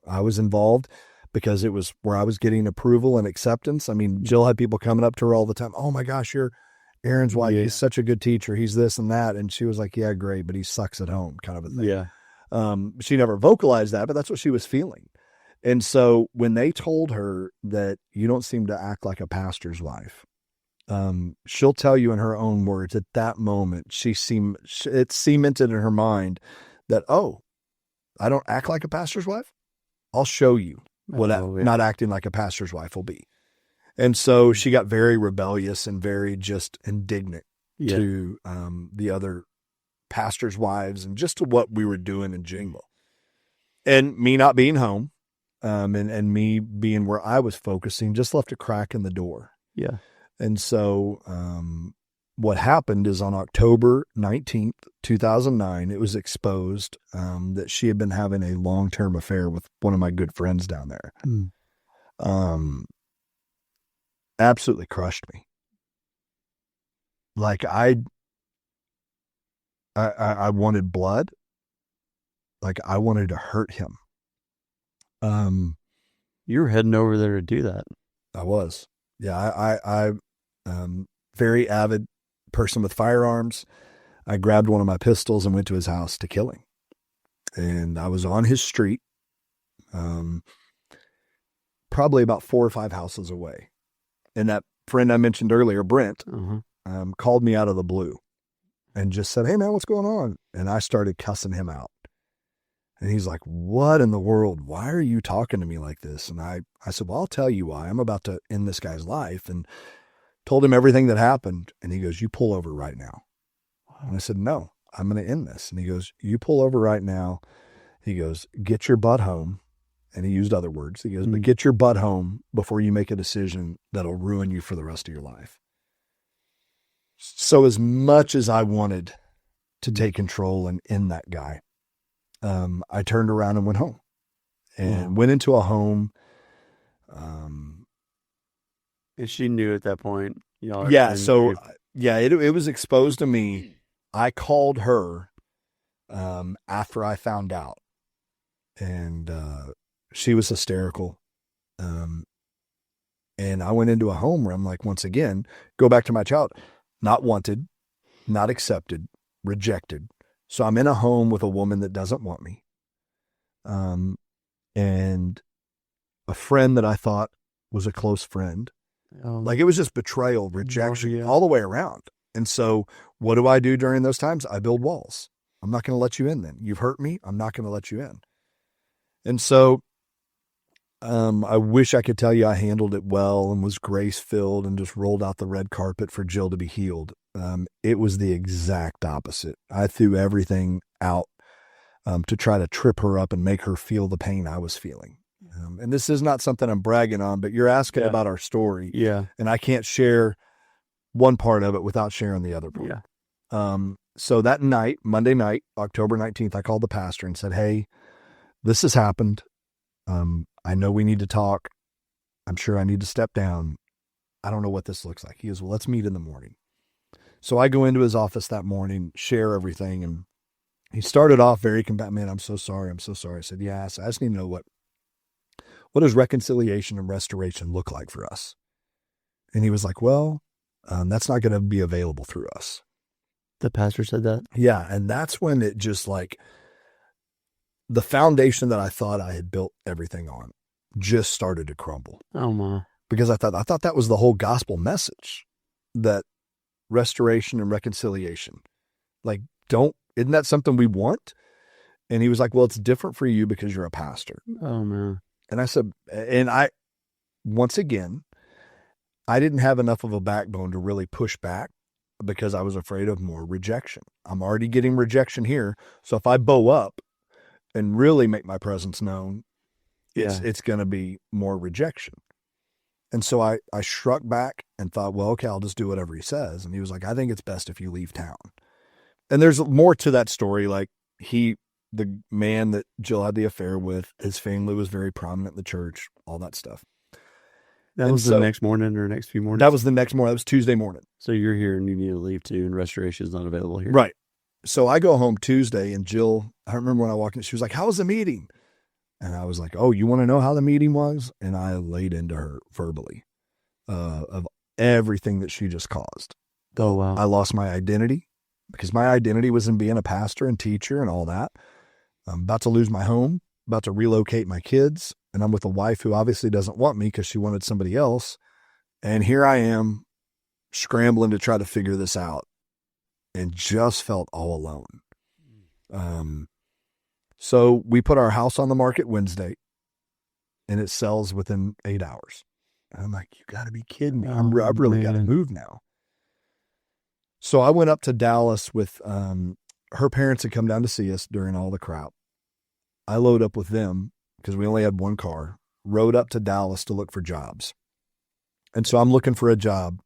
D: I was involved because it was where I was getting approval and acceptance. I mean, Jill had people coming up to her all the time. "Oh my gosh, you're Aaron's wife. He's such a good teacher. He's this and that." And she was like, "Yeah, great, but he sucks at home," kind of a thing.
C: Yeah.
D: She never vocalized that, but that's what she was feeling. And so when they told her that you don't seem to act like a pastor's wife, she'll tell you in her own words at that moment, it cemented in her mind that, "Oh, I don't act like a pastor's wife. I'll show you what not acting like a pastor's wife will be." And so she got very rebellious and very just indignant to the other pastors' wives and just to what we were doing in Jingle. And me not being home, and me being where I was focusing just left a crack in the door.
C: Yeah.
D: And so what happened is on October 19th, 2009, it was exposed that she had been having a long-term affair with one of my good friends down there. Absolutely crushed me. Like I wanted blood. Like I wanted to hurt him.
C: You were heading over there to do that.
D: I was. Yeah. I very avid person with firearms. I grabbed one of my pistols and went to his house to kill him. And I was on his street, probably about 4 or 5 houses away. And that friend I mentioned earlier, Brent, called me out of the blue and just said, "Hey man, what's going on?" And I started cussing him out. And he's like, "What in the world? Why are you talking to me like this?" And I said, "Well, I'll tell you why. I'm about to end this guy's life." And told him everything that happened. And he goes, "You pull over right now." And I said, no, I'm going to end this. And he goes, you pull over right now. He goes, get your butt home. And he used other words. He goes, but get your butt home before you make a decision that'll ruin you for the rest of your life. So as much as I wanted to take control and end that guy, I turned around and went home and went into a home.
C: And she knew at that point.
D: Yeah. So it was exposed to me. I called her after I found out, and she was hysterical. And I went into a home where I'm like, once again, go back to my child, not wanted, not accepted, rejected. So I'm in a home with a woman that doesn't want me. And a friend that I thought was a close friend. Like it was just betrayal, rejection, all the way around. And so what do I do during those times? I build walls. I'm not going to let you in then. You've hurt me. I'm not going to let you in. And so I wish I could tell you I handled it well and was grace-filled and just rolled out the red carpet for Jill to be healed. It was the exact opposite. I threw everything out to try to trip her up and make her feel the pain I was feeling. And this is not something I'm bragging on, but you're asking about our story.
C: Yeah.
D: And I can't share one part of it without sharing the other part.
C: Yeah.
D: So that night, Monday night, October 19th, I called the pastor and said, hey, this has happened. I know we need to talk. I'm sure I need to step down. I don't know what this looks like. He goes, well, let's meet in the morning. So I go into his office that morning, share everything. And he started off very combative. Man, I'm so sorry. I'm so sorry. I said, yeah, I just need to know what does reconciliation and restoration look like for us? And he was like, well, that's not going to be available through us.
C: The pastor said that?
D: Yeah. And that's when it just like the foundation that I thought I had built everything on just started to crumble.
C: Oh my.
D: Because I thought that was the whole gospel message, that restoration and reconciliation, like, isn't that something we want? And he was like, well, it's different for you because you're a pastor.
C: Oh man.
D: And I said, once again, I didn't have enough of a backbone to really push back because I was afraid of more rejection. I'm already getting rejection here. So if I bow up and really make my presence known, it's going to be more rejection. And so I struck back and thought, well, okay, I'll just do whatever he says. And he was like, I think it's best if you leave town. And there's more to that story. Like the man that Jill had the affair with, his family was very prominent in the church, all that stuff.
C: That was the next morning or next few mornings?
D: That was the next morning. That was Tuesday morning.
C: So you're here and you need to leave too, and restoration is not available here.
D: Right. So I go home Tuesday, and Jill, I remember when I walked in, she was like, how was the meeting? And I was like, oh, you want to know how the meeting was? And I laid into her verbally of everything that she just caused.
C: Oh, wow.
D: I lost my identity because my identity was in being a pastor and teacher and all that. I'm about to lose my home, about to relocate my kids, and I'm with a wife who obviously doesn't want me because she wanted somebody else. And here I am scrambling to try to figure this out and just felt all alone. So we put our house on the market Wednesday and it sells within 8 hours. And I'm like, you got to be kidding me. I've really got to move now. So I went up to Dallas with, her parents had come down to see us during all the crowd. I load up with them because we only had one car, rode up to Dallas to look for jobs. And so I'm looking for a job.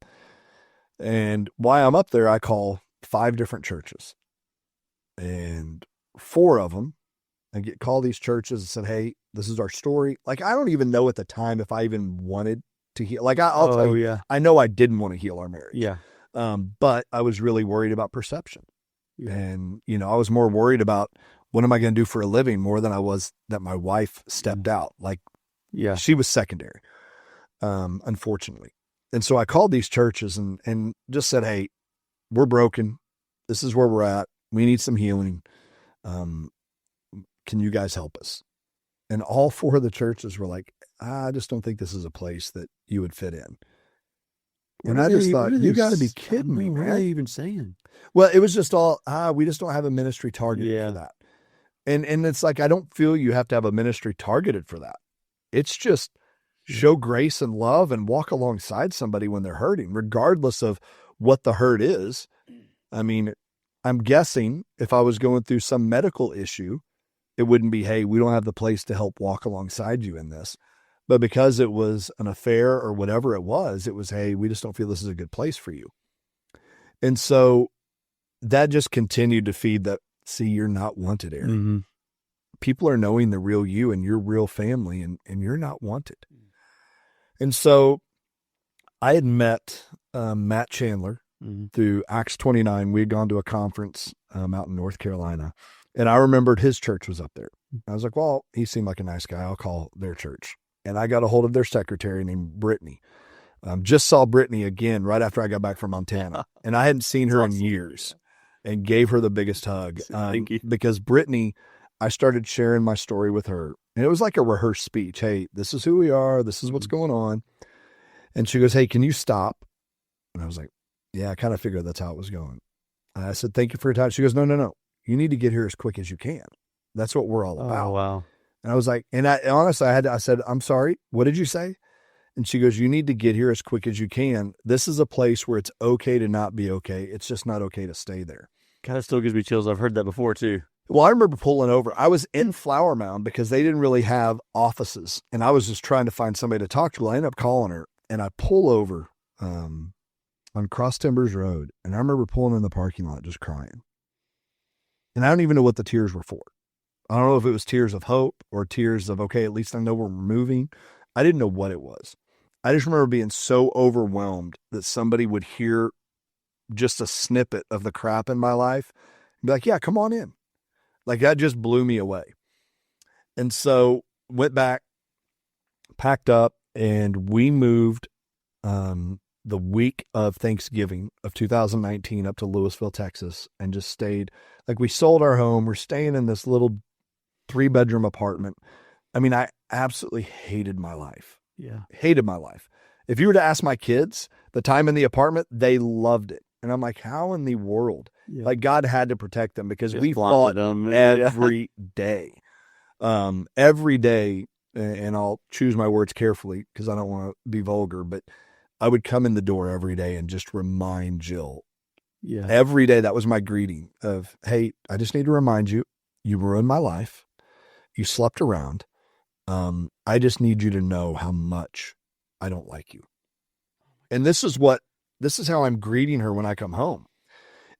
D: And while I'm up there, I call 5 different churches. And 4 of them, I call these churches and said, hey, this is our story. Like, I don't even know at the time if I even wanted to heal. Like, I'll tell you, I know I didn't want to heal our marriage.
C: Yeah.
D: But I was really worried about perception. Yeah. And, I was more worried about what am I going to do for a living more than I was that my wife stepped out. Like, she was secondary, unfortunately. And so I called these churches and just said, hey, we're broken. This is where we're at. We need some healing. Can you guys help us? And all 4 of the churches were like, I just don't think this is a place that you would fit in. And I just thought, you got to be kidding me, man.
C: What are they even saying?
D: Well, it was just all, we just don't have a ministry targeted for that. And it's like, I don't feel you have to have a ministry targeted for that. It's just show grace and love and walk alongside somebody when they're hurting, regardless of what the hurt is. I mean, I'm guessing if I was going through some medical issue, it wouldn't be, hey, we don't have the place to help walk alongside you in this. But because it was an affair or whatever it was, hey, we just don't feel this is a good place for you. And so that just continued to feed that, see, you're not wanted, Aaron.
C: Mm-hmm.
D: People are knowing the real you and your real family, and you're not wanted. And so I had met Matt Chandler through Acts 29. We had gone to a conference out in North Carolina, and I remembered his church was up there. I was like, well, he seemed like a nice guy. I'll call their church. And I got a hold of their secretary named Brittany. Just saw Brittany again right after I got back from Montana, and I hadn't seen her in years, and gave her the biggest hug.
C: Thank you.
D: Because Brittany, I started sharing my story with her, and it was like a rehearsed speech. Hey, this is who we are. This is what's going on. And she goes, hey, can you stop? And I was like, yeah, I kind of figured that's how it was going. And I said, thank you for your time. She goes, no. You need to get here as quick as you can. That's what we're all about.
C: Oh, wow.
D: And I was like, and I honestly, I said, I'm sorry. What did you say? And she goes, you need to get here as quick as you can. This is a place where it's okay to not be okay. It's just not okay to stay there.
C: God, it still gives me chills. I've heard that before too.
D: Well, I remember pulling over. I was in Flower Mound because they didn't really have offices, and I was just trying to find somebody to talk to. Well, I ended up calling her, and I pull over on Cross Timbers Road, and I remember pulling in the parking lot just crying. And I don't even know what the tears were for. I don't know if it was tears of hope or tears of, okay, at least I know we're moving. I didn't know what it was. I just remember being so overwhelmed that somebody would hear just a snippet of the crap in my life and be like, yeah, come on in. Like, that just blew me away. And so went back, packed up, and we moved the week of Thanksgiving of 2019 up to Louisville, Texas, and just stayed. Like, we sold our home. We're staying in this little 3-bedroom apartment. I mean, I absolutely hated my life.
C: Yeah.
D: Hated my life. If you were to ask my kids the time in the apartment, they loved it. And I'm like, how in the world?
C: Yeah.
D: Like, God had to protect them because
C: Just
D: we
C: flaunted
D: fought
C: them.
D: every day. Every day, and I'll choose my words carefully because I don't want to be vulgar, but I would come in the door every day and just remind Jill.
C: Yeah.
D: Every day, that was my greeting of, hey, I just need to remind you, you ruined my life. You slept around. I just need you to know how much I don't like you. And this is how I'm greeting her when I come home.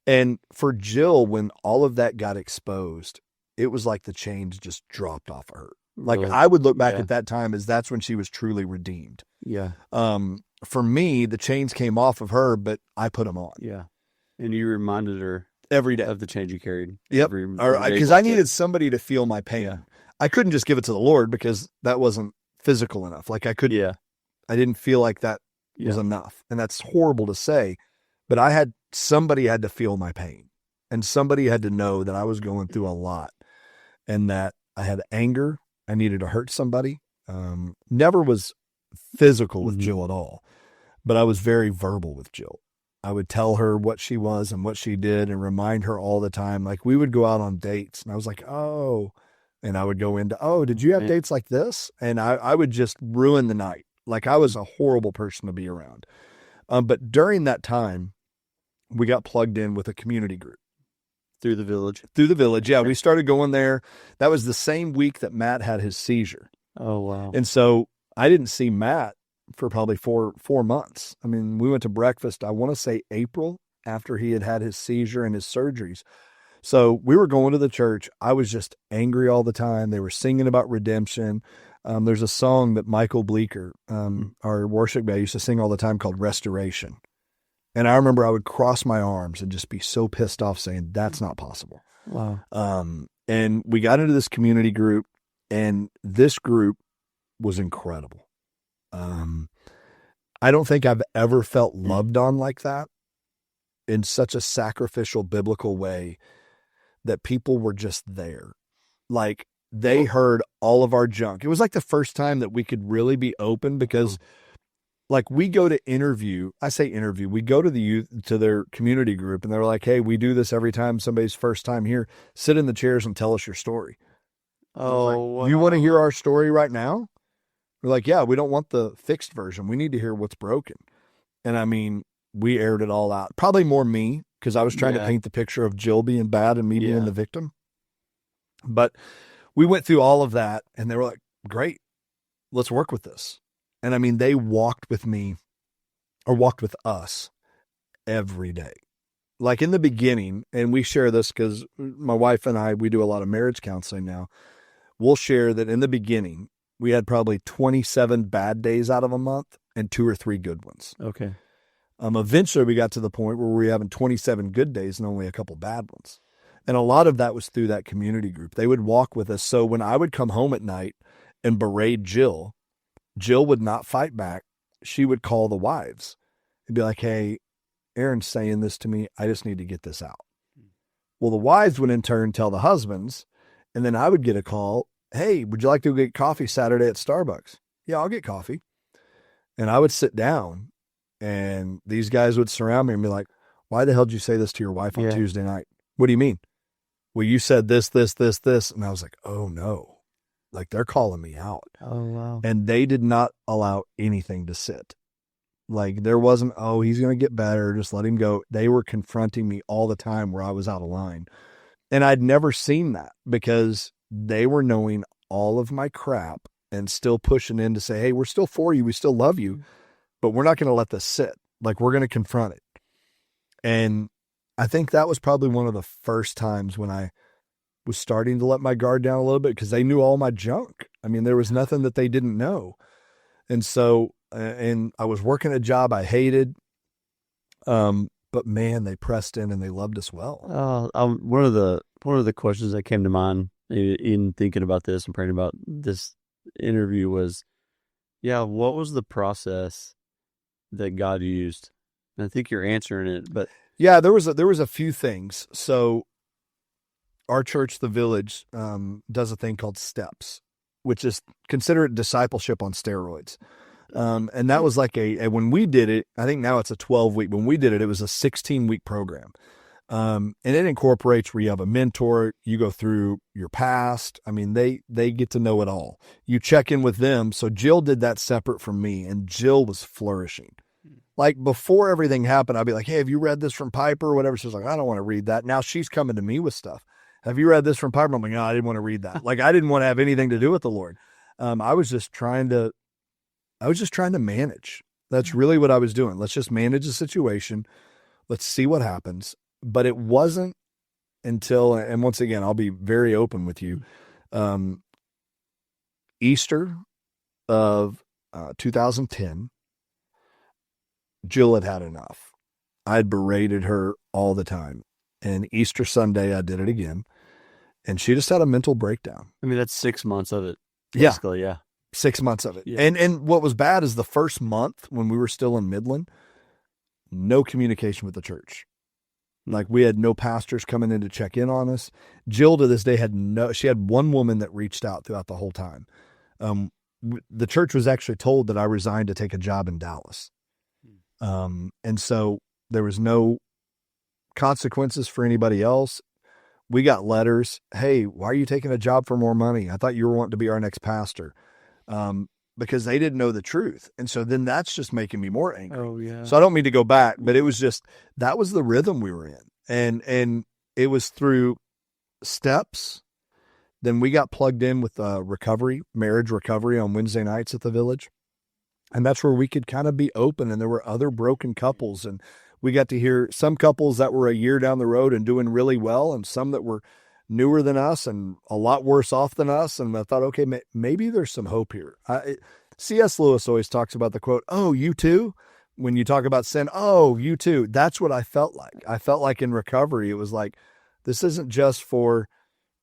D: And for Jill, when all of that got exposed, it was like the chains just dropped off of her. Like,
C: Really?
D: I would look back at that time as that's when she was truly redeemed.
C: Yeah.
D: For me, the chains came off of her, but I put them on.
C: Yeah. And you reminded her
D: Every day.
C: of the change you carried.
D: Yep. Because I needed somebody to feel my pain.
C: Yeah.
D: I couldn't just give it to the Lord because that wasn't physical enough. Like, I didn't feel like that was enough. And that's horrible to say, but somebody had to feel my pain, and somebody had to know that I was going through a lot and that I had anger. I needed to hurt somebody. Never was physical with Jill at all, but I was very verbal with Jill. I would tell her what she was and what she did and remind her all the time. Like, we would go out on dates and I was like, oh, and I would go into, oh, did you have dates like this? And I would just ruin the night. Like, I was a horrible person to be around. But during that time, we got plugged in with a community group.
C: Through the village.
D: Yeah. We started going there. That was the same week that Matt had his seizure.
C: Oh, wow.
D: And so I didn't see Matt for probably four months. I mean, we went to breakfast, I want to say April, after he had his seizure and his surgeries. So we were going to the church. I was just angry all the time. They were singing about redemption. There's a song that Michael Bleeker, our worship guy, used to sing all the time called Restoration. And I remember I would cross my arms and just be so pissed off saying, that's not possible.
C: Wow.
D: And we got into this community group, and this group was incredible. I don't think I've ever felt loved on like that, in such a sacrificial biblical way, that people were just there. Like, they heard all of our junk. It was like the first time that we could really be open, because like, we go to interview, we go to the youth, to their community group, and they're like, hey, we do this every time somebody's first time here. Sit in the chairs and tell us your story.
C: Oh,
D: like, you want to hear our story right now? We're like, yeah, we don't want the fixed version. We need to hear what's broken. And I mean, we aired it all out. Probably more me. because I was trying to paint the picture of Jill being bad and me being the victim. But we went through all of that, and they were like, great, let's work with this. And I mean, they walked with me, or walked with us every day. Like in the beginning, and we share this because my wife and I, we do a lot of marriage counseling now. We'll share that in the beginning, we had probably 27 bad days out of a month and 2 or 3 good ones.
C: Okay.
D: Eventually we got to the point where we were having 27 good days and only a couple bad ones. And a lot of that was through that community group. They would walk with us. So when I would come home at night and berate Jill, Jill would not fight back. She would call the wives and be like, hey, Aaron's saying this to me. I just need to get this out. Well, the wives would in turn tell the husbands, and then I would get a call. Hey, would you like to get coffee Saturday at Starbucks? Yeah, I'll get coffee. And I would sit down, and these guys would surround me and be like, why the hell did you say this to your wife on Tuesday night? What do you mean? Well, you said this. And I was like, oh no, like they're calling me out.
C: Oh, wow.
D: And they did not allow anything to sit. Like there wasn't, oh, he's going to get better, just let him go. They were confronting me all the time where I was out of line. And I'd never seen that because they were knowing all of my crap and still pushing in to say, hey, we're still for you. We still love you, but we're not going to let this sit. Like we're going to confront it. And I think that was probably one of the first times when I was starting to let my guard down a little bit because they knew all my junk. I mean, there was nothing that they didn't know. And so, and I was working a job I hated. But man, they pressed in and they loved us well.
C: One of the questions that came to mind in thinking about this and praying about this interview was, what was the process that God used? And I think you're answering it, but
D: there was a few things. So our church, the Village, does a thing called steps, which is consider it discipleship on steroids. And that was like when we did it, I think now it's a 12-week. When we did it, it was a 16-week program. And it incorporates where you have a mentor, you go through your past. I mean, they get to know it all. You check in with them. So Jill did that separate from me, and Jill was flourishing. Like before everything happened, I'd be like, hey, have you read this from Piper or whatever? She's like, I don't want to read that. Now she's coming to me with stuff. Have you read this from Piper? I'm like, no, I didn't want to read that. Like I didn't want to have anything to do with the Lord. I was just trying to manage. That's really what I was doing. Let's just manage the situation. Let's see what happens. But it wasn't until, and once again, I'll be very open with you. Easter of 2010, Jill had enough. I'd berated her all the time. And Easter Sunday, I did it again. And she just had a mental breakdown.
C: I mean, that's 6 months of it. Basically, yeah. 6
D: months of it.
C: Yeah.
D: And what was bad is the first month when we were still in Midland, no communication with the church. Like we had no pastors coming in to check in on us. Jill to this day she had one woman that reached out throughout the whole time. The church was actually told that I resigned to take a job in Dallas. And so there was no consequences for anybody else. We got letters. Hey, why are you taking a job for more money? I thought you were wanting to be our next pastor. Because they didn't know the truth. And so then that's just making me more angry.
C: Oh yeah.
D: So I don't mean to go back, but it was just, that was the rhythm we were in. And it was through steps. Then we got plugged in with marriage recovery on Wednesday nights at the Village. And that's where we could kind of be open. And there were other broken couples, and we got to hear some couples that were a year down the road and doing really well, and some that were newer than us and a lot worse off than us. And I thought, okay, maybe there's some hope here. C.S. Lewis always talks about the quote, oh, you too? When you talk about sin, oh, you too. That's what I felt like. I felt like in recovery, it was like, this isn't just for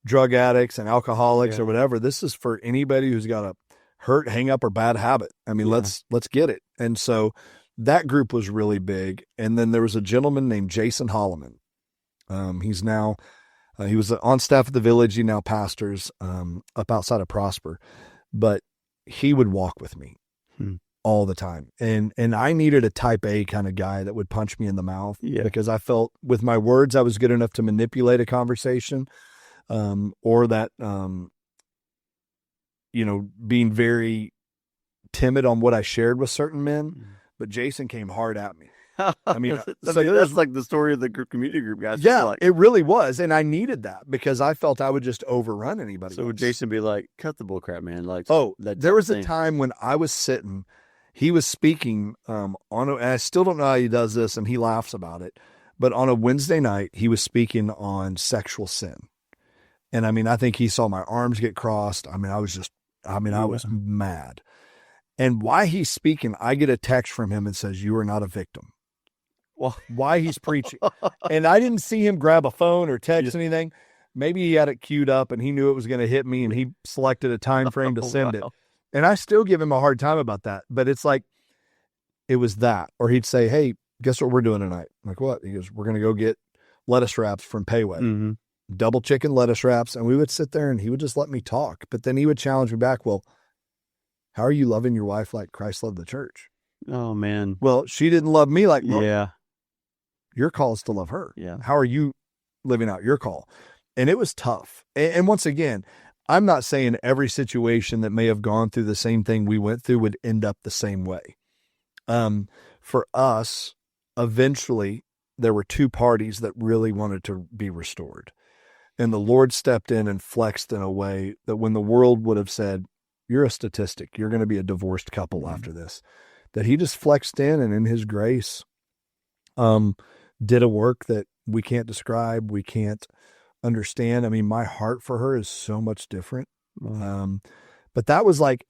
D: drug addicts and alcoholics or whatever. This is for anybody who's got a hurt, hang up, or bad habit. I mean, let's get it. And so that group was really big. And then there was a gentleman named Jason Holloman. He's now, he was on staff at the Village. He now pastors up outside of Prosper, but he would walk with me all the time. And I needed a type A kind of guy that would punch me in the mouth because I felt with my words, I was good enough to manipulate a conversation, or that, being very timid on what I shared with certain men, but Jason came hard at me. I mean,
C: that's like the story of the community group guys.
D: yeah,
C: Like,
D: it really was. And I needed that because I felt I would just overrun anybody.
C: so would
D: else.
C: Jason be like, cut the bull crap, man? Like,
D: Oh,
C: that
D: there was
C: thing.
D: a time when I was sitting, he was speaking and I still don't know how he does this, and he laughs about it. But on a Wednesday night, he was speaking on sexual sin. And I mean, I think he saw my arms get crossed. I mean, I was mad. And while he's speaking, I get a text from him and says, "You are not a victim."
C: Well,
D: Why he's preaching. And I didn't see him grab a phone or text anything. Maybe he had it queued up and he knew it was going to hit me and he selected a time frame to send it. And I still give him a hard time about that. But it's like, it was that. Or he'd say, "Hey, guess what we're doing tonight?" I'm like, "What?" He goes, "We're going to go get lettuce wraps from Payway."
C: Mm-hmm.
D: Double chicken lettuce wraps. And we would sit there and he would just let me talk. But then he would challenge me back. "Well, how are you loving your wife like Christ loved the church?"
C: Oh, man.
D: "Well, she didn't love me like,
C: Yeah.
D: your call is to love her.
C: Yeah.
D: How are you living out your call?" And it was tough. And once again, I'm not saying every situation that may have gone through the same thing we went through would end up the same way. For us, eventually, there were two parties that really wanted to be restored. And the Lord stepped in and flexed in a way that when the world would have said, "You're a statistic, you're going to be a divorced couple after this," that he just flexed in and in his grace, did a work that we can't describe, we can't understand. I mean, my heart for her is so much different. But that was like,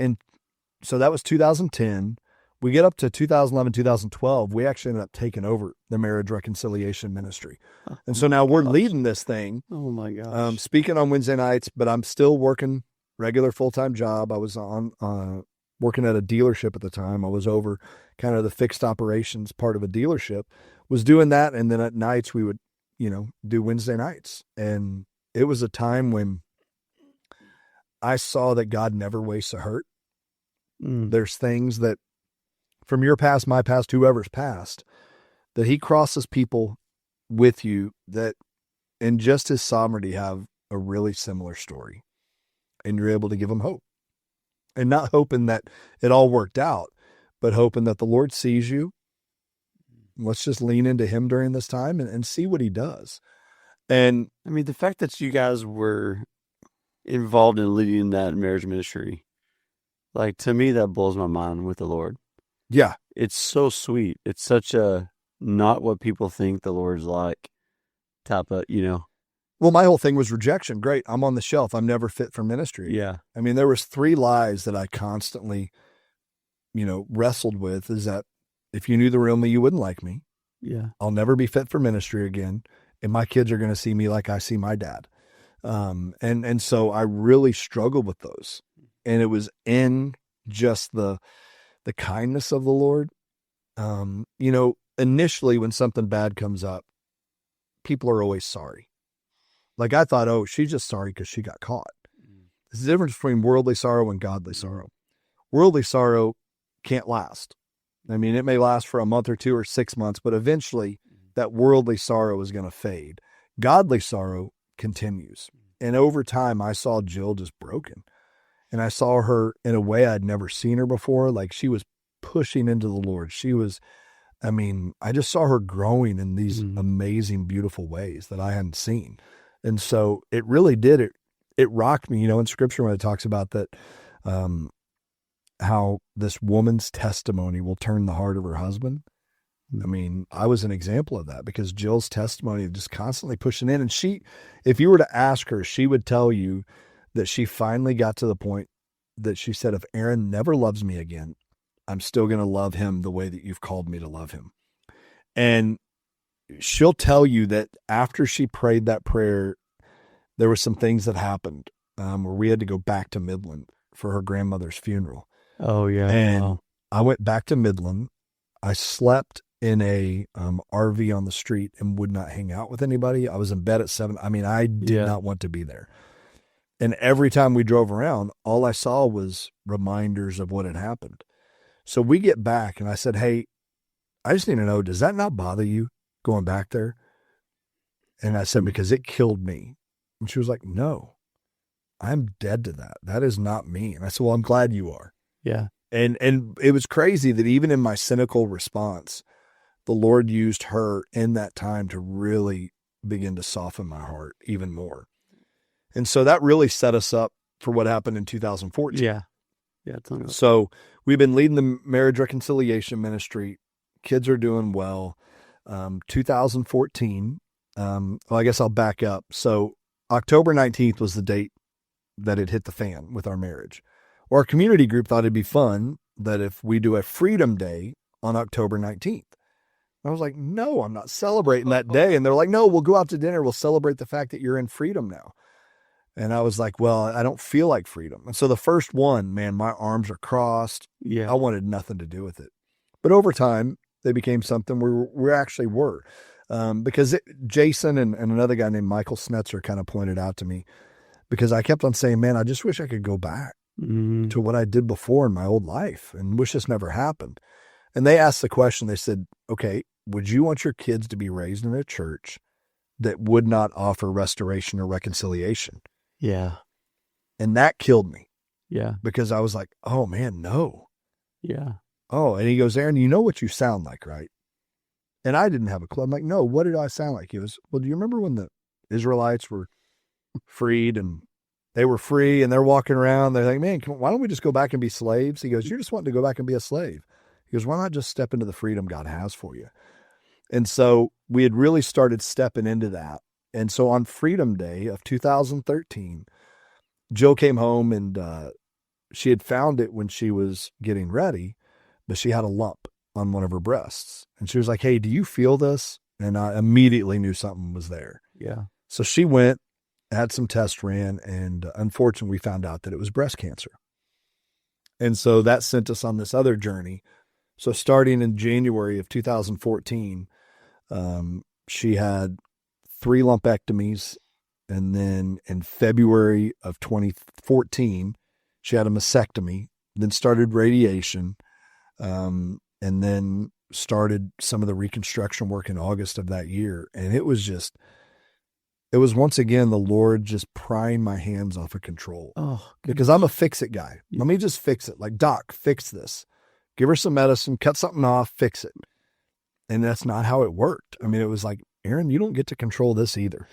D: so that was 2010. We get up to 2011, 2012. We actually ended up taking over the marriage reconciliation ministry. And so now we're leading this thing.
C: Oh my gosh.
D: Speaking on Wednesday nights, but I'm still working regular full-time job. I was on, working at a dealership at the time. I was over kind of the fixed operations part of a dealership, was doing that. And then at nights we would, do Wednesday nights. And it was a time when I saw that God never wastes a hurt. There's things that from your past, my past, whoever's past, that he crosses people with you that in just his sovereignty have a really similar story. And you're able to give them hope. And not hoping that it all worked out, but hoping that the Lord sees you. Let's just lean into him during this time and see what he does. And
C: I mean, the fact that you guys were involved in leading that marriage ministry, like, to me, that blows my mind with the Lord.
D: yeah,
C: It's so sweet. It's such a not what people think the Lord's like type of,
D: well, my whole thing was rejection. Great. I'm on the shelf. I'm never fit for ministry.
C: Yeah.
D: I mean, there was 3 lies that I constantly, wrestled with, is that if you knew the real me, you wouldn't like me.
C: Yeah.
D: I'll never be fit for ministry again. And my kids are going to see me like I see my dad. And so I really struggled with those. And it was in just the kindness of the Lord. Initially when something bad comes up, people are always sorry. Like I thought, oh, she's just sorry because she got caught. There's a difference between worldly sorrow and godly sorrow. Worldly sorrow can't last. I mean, it may last for a month or 2 or 6 months, but eventually that worldly sorrow is going to fade. Godly sorrow continues. And over time, I saw Jill just broken. And I saw her in a way I'd never seen her before. Like she was pushing into the Lord. I just saw her growing in these amazing, beautiful ways that I hadn't seen. And so it really did. It rocked me, in scripture when it talks about that, how this woman's testimony will turn the heart of her husband. I mean, I was an example of that because Jill's testimony of just constantly pushing in. And if you were to ask her, she would tell you that she finally got to the point that she said, if Aaron never loves me again, I'm still going to love him the way that you've called me to love him. And she'll tell you that after she prayed that prayer, there were some things that happened where we had to go back to Midland for her grandmother's funeral.
C: Oh yeah.
D: And
C: wow.
D: I went back to Midland. I slept in a RV on the street and would not hang out with anybody. I was in bed at 7. I mean, I did not want to be there. And every time we drove around, all I saw was reminders of what had happened. So we get back and I said, hey, I just need to know, does that not bother you going back there? And I said, because it killed me. And she was like, no, I'm dead to that. That is not me. And I said, well, I'm glad you are.
C: Yeah.
D: And it was crazy that even in my cynical response, the Lord used her in that time to really begin to soften my heart even more. And so that really set us up for what happened in 2014.
C: Yeah. Yeah.
D: So we've been leading the marriage reconciliation ministry. Kids are doing well. 2014, well, I guess I'll back up. So October 19th was the date that it hit the fan with our marriage. Well, our community group thought it'd be fun that if we do a Freedom Day on October 19th. I was like, no, I'm not celebrating that day. And they're like, no, we'll go out to dinner. We'll celebrate the fact that you're in freedom now. And I was like, well, I don't feel like freedom. And so the first one, man, my arms are crossed.
C: Yeah.
D: I wanted nothing to do with it. But over time, they became something we actually were. Because Jason and another guy named Michael Snetzer kind of pointed out to me, because I kept on saying, man, I just wish I could go back to what I did before in my old life and wish this never happened. And they asked the question, they said, okay, would you want your kids to be raised in a church that would not offer restoration or reconciliation?
C: Yeah.
D: And that killed me.
C: Yeah.
D: Because I was like, oh man, no.
C: Yeah.
D: Oh, and he goes, Aaron, you know what you sound like, right? And I didn't have a clue. I'm like, no, what did I sound like? He goes, well, do you remember when the Israelites were freed and they were free and they're walking around? They're like, man, why don't we just go back and be slaves? He goes, you're just wanting to go back and be a slave. He goes, why not just step into the freedom God has for you? And so we had really started stepping into that. And so on Freedom Day of 2013, Jill came home and she had found it when she was getting ready, but she had a lump on one of her breasts. And she was like, hey, do you feel this? And I immediately knew something was there.
C: Yeah.
D: So she went, had some tests ran, and unfortunately we found out that it was breast cancer. And so that sent us on this other journey. So starting in January of 2014, she had 3 lumpectomies. And then in February of 2014, she had a mastectomy, then started radiation, and then started some of the reconstruction work in August of that year. And it was once again, the Lord just prying my hands off of control.
C: Oh,
D: because I'm a fix-it guy. Let me just fix it. Like, doc, fix this. Give her some medicine, cut something off, fix it. And that's not how it worked. I mean, it was like, Aaron, you don't get to control this either.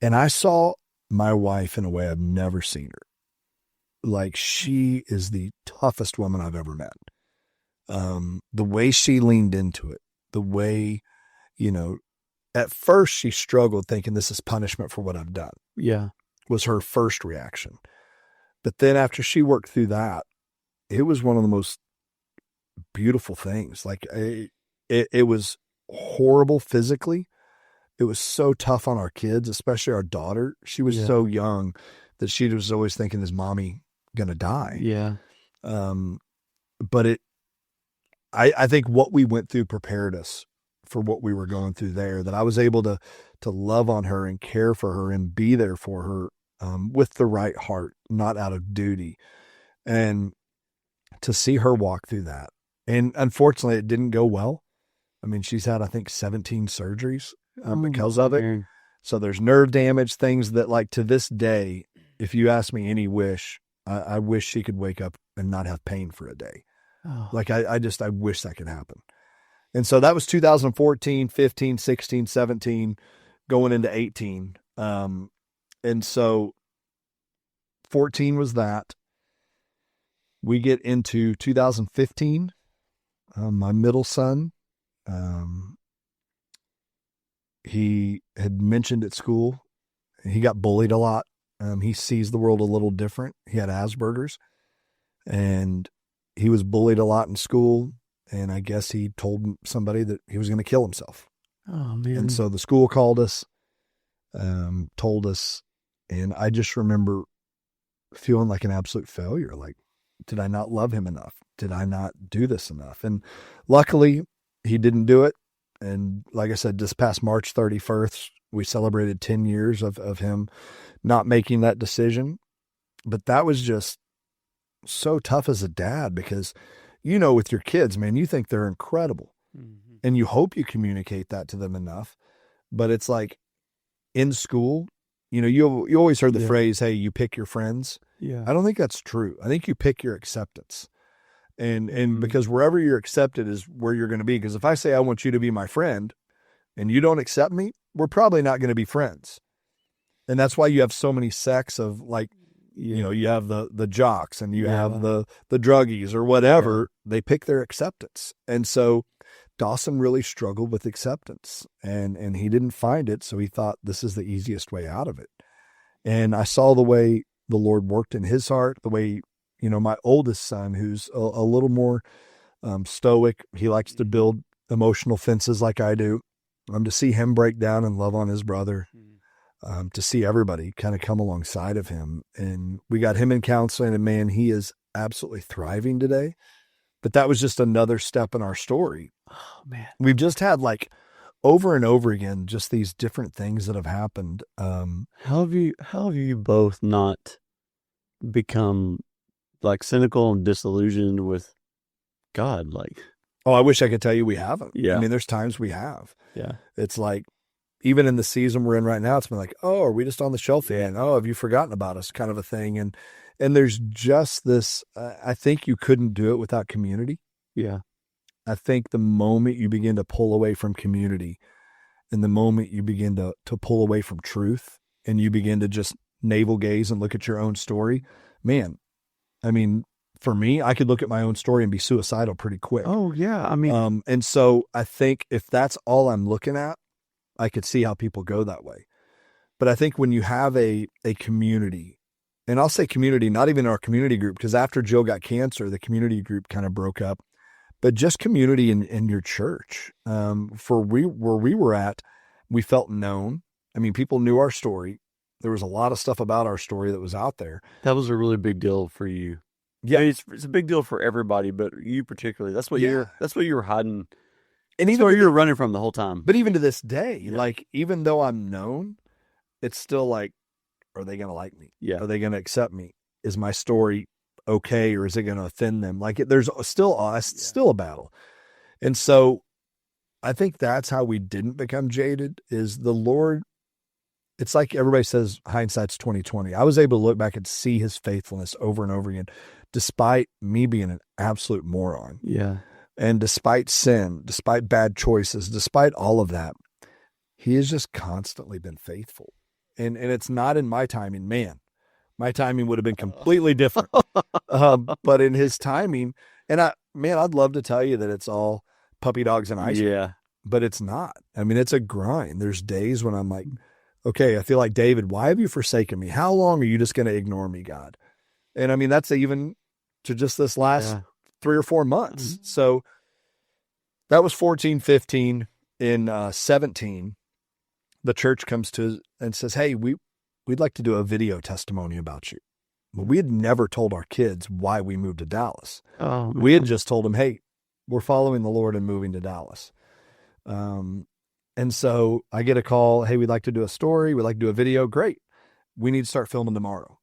D: And I saw my wife in a way I've never seen her. Like, she is the toughest woman I've ever met. The way she leaned into it, the way, at first she struggled thinking this is punishment for what I've done.
C: Yeah. Was
D: her first reaction. But then after she worked through that, it was one of the most beautiful things. Like it was horrible physically. It was so tough on our kids, especially our daughter. She was so young that she was always thinking, is mommy going to die?
C: Yeah.
D: But I think what we went through prepared us for what we were going through there, that I was able to love on her and care for her and be there for her with the right heart, not out of duty. And to see her walk through that. And unfortunately, it didn't go well. I mean, she's had, I think, 17 surgeries because of it.
C: Aaron.
D: So there's nerve damage, things that, like, to this day, if you ask me any wish, I wish she could wake up and not have pain for a day.
C: Oh.
D: Like, I wish that could happen. And so that was 2014, 15, 16, 17, going into 18. And so 14 was that. We get into 2015. My middle son, he had mentioned at school, he got bullied a lot. He sees the world a little different. He had Asperger's, and he was bullied a lot in school. And I guess he told somebody that he was going to kill himself.
C: Oh, man.
D: And so the school called us, told us, and I just remember feeling like an absolute failure. Like, did I not love him enough? Did I not do this enough? And luckily, he didn't do it. And like I said, this past March 31st, we celebrated 10 years of him not making that decision. But that was just so tough as a dad, because, with your kids, man, you think they're incredible.
C: Mm-hmm.
D: And you hope you communicate that to them enough. But it's like in school, you always heard the phrase, hey, you pick your friends.
C: Yeah.
D: I don't think that's true. I think you pick your acceptance. And because wherever you're accepted is where you're going to be. Because if I say I want you to be my friend and you don't accept me, we're probably not going to be friends. And that's why you have so many sects of like, you know, you have the jocks and you have the druggies or whatever. They pick their acceptance. And so Dawson really struggled with acceptance and he didn't find it. So he thought this is the easiest way out of it. And I saw the way the Lord worked in his heart, the way, you know, my oldest son, who's a little more stoic, he likes to build emotional fences like I do, to see him break down and love on his brother, to see everybody kind of come alongside of him. And we got him in counseling, and man, he is absolutely thriving today. But that was just another step in our story.
C: Oh man,
D: we've just had like over and over again, just these different things that have happened.
C: How have you both not become like cynical and disillusioned with God? Like,
D: oh, I wish I could tell you we haven't.
C: Yeah.
D: I mean, there's times we have.
C: Yeah.
D: It's like, even in the season we're in right now, it's been like, oh, are we just on the shelf again? Oh, have you forgotten about us? Kind of a thing. And there's just this, I think you couldn't do it without community.
C: Yeah.
D: I think the moment you begin to pull away from community and the moment you begin to pull away from truth and you begin to just navel gaze and look at your own story, man, I mean, for me, I could look at my own story and be suicidal pretty quick.
C: Oh yeah. I mean,
D: and so I think if that's all I'm looking at, I could see how people go that way. But I think when you have a community, and I'll say community, not even our community group, because after Jill got cancer, the community group kind of broke up, but just community in your church. Where we were at, we felt known. I mean, people knew our story. There was a lot of stuff about our story that was out there.
C: that was a really big deal for you.
D: Yeah.
C: I mean, it's a big deal for everybody, but you particularly. That's what you were hiding.
D: And
C: That's
D: even
C: where you were running from the whole time.
D: But even to this day, like, even though I'm known, it's still like, are they going to like me?
C: Yeah.
D: Are they going to accept me? Is my story okay? Or is it going to offend them? Like, there's still a battle. And so I think that's how we didn't become jaded is the Lord. It's like everybody says, hindsight's 20/20. I was able to look back and see his faithfulness over and over again, despite me being an absolute moron.
C: Yeah.
D: And despite sin, despite bad choices, despite all of that, he has just constantly been faithful. And it's not in my timing, man. My timing would have been completely different. But in his timing, and I'd love to tell you that it's all puppy dogs and ice cream.
C: Yeah.
D: But it's not. I mean, it's a grind. There's days when I'm like, okay, I feel like David, why have you forsaken me? How long are you just going to ignore me, God? And I mean, that's even to just this last 3 or 4 months.
C: Mm-hmm.
D: So that was 14, 15. In 17, the church comes to and says, hey, we'd like to do a video testimony about you. But we had never told our kids why we moved to Dallas.
C: Oh,
D: We had just told them, hey, we're following the Lord and moving to Dallas. And so I get a call, hey, we'd like to do a story. We'd like to do a video. Great. We need to start filming tomorrow.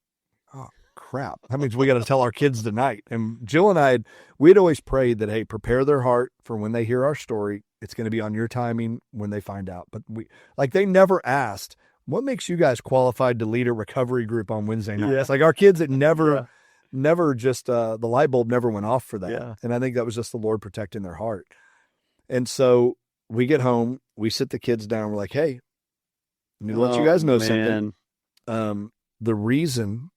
D: Oh, crap. That means we got to tell our kids tonight. And Jill and we'd always prayed that, hey, prepare their heart for when they hear our story. It's going to be on your timing when they find out. But they never asked, what makes you guys qualified to lead a recovery group on Wednesday nights?
C: Yeah.
D: Like our kids, it never just, the light bulb never went off for that.
C: Yeah.
D: And I think that was just the Lord protecting their heart. And so we get home, we sit the kids down. We're like, hey, let me let you guys know something. The reason,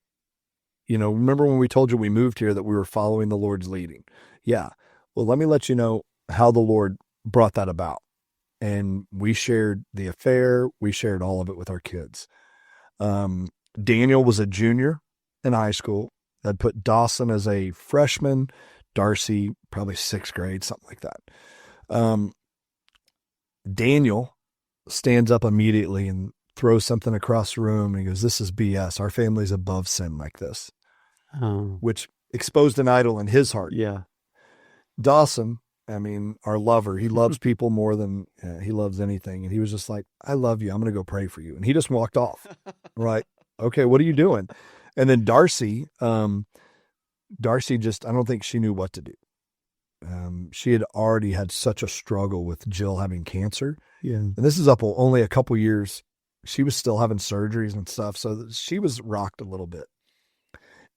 D: remember when we told you we moved here that we were following the Lord's leading? Yeah. Well, let me let you know how the Lord brought that about. And we shared the affair. We shared all of it with our kids. Daniel was a junior in high school. I'd put Dawson as a freshman, Darcy, probably 6th grade, something like that. Daniel stands up immediately and throws something across the room. And he goes, this is BS. Our family's above sin like this, which exposed an idol in his heart.
C: Yeah.
D: Dawson, I mean, our lover, he loves people more than he loves anything. And he was just like, I love you. I'm going to go pray for you. And he just walked off. Right. Okay. What are you doing? And then Darcy just, I don't think she knew what to do. She had already had such a struggle with Jill having cancer.
C: Yeah.
D: And this is up only a couple years. She was still having surgeries and stuff. So she was rocked a little bit.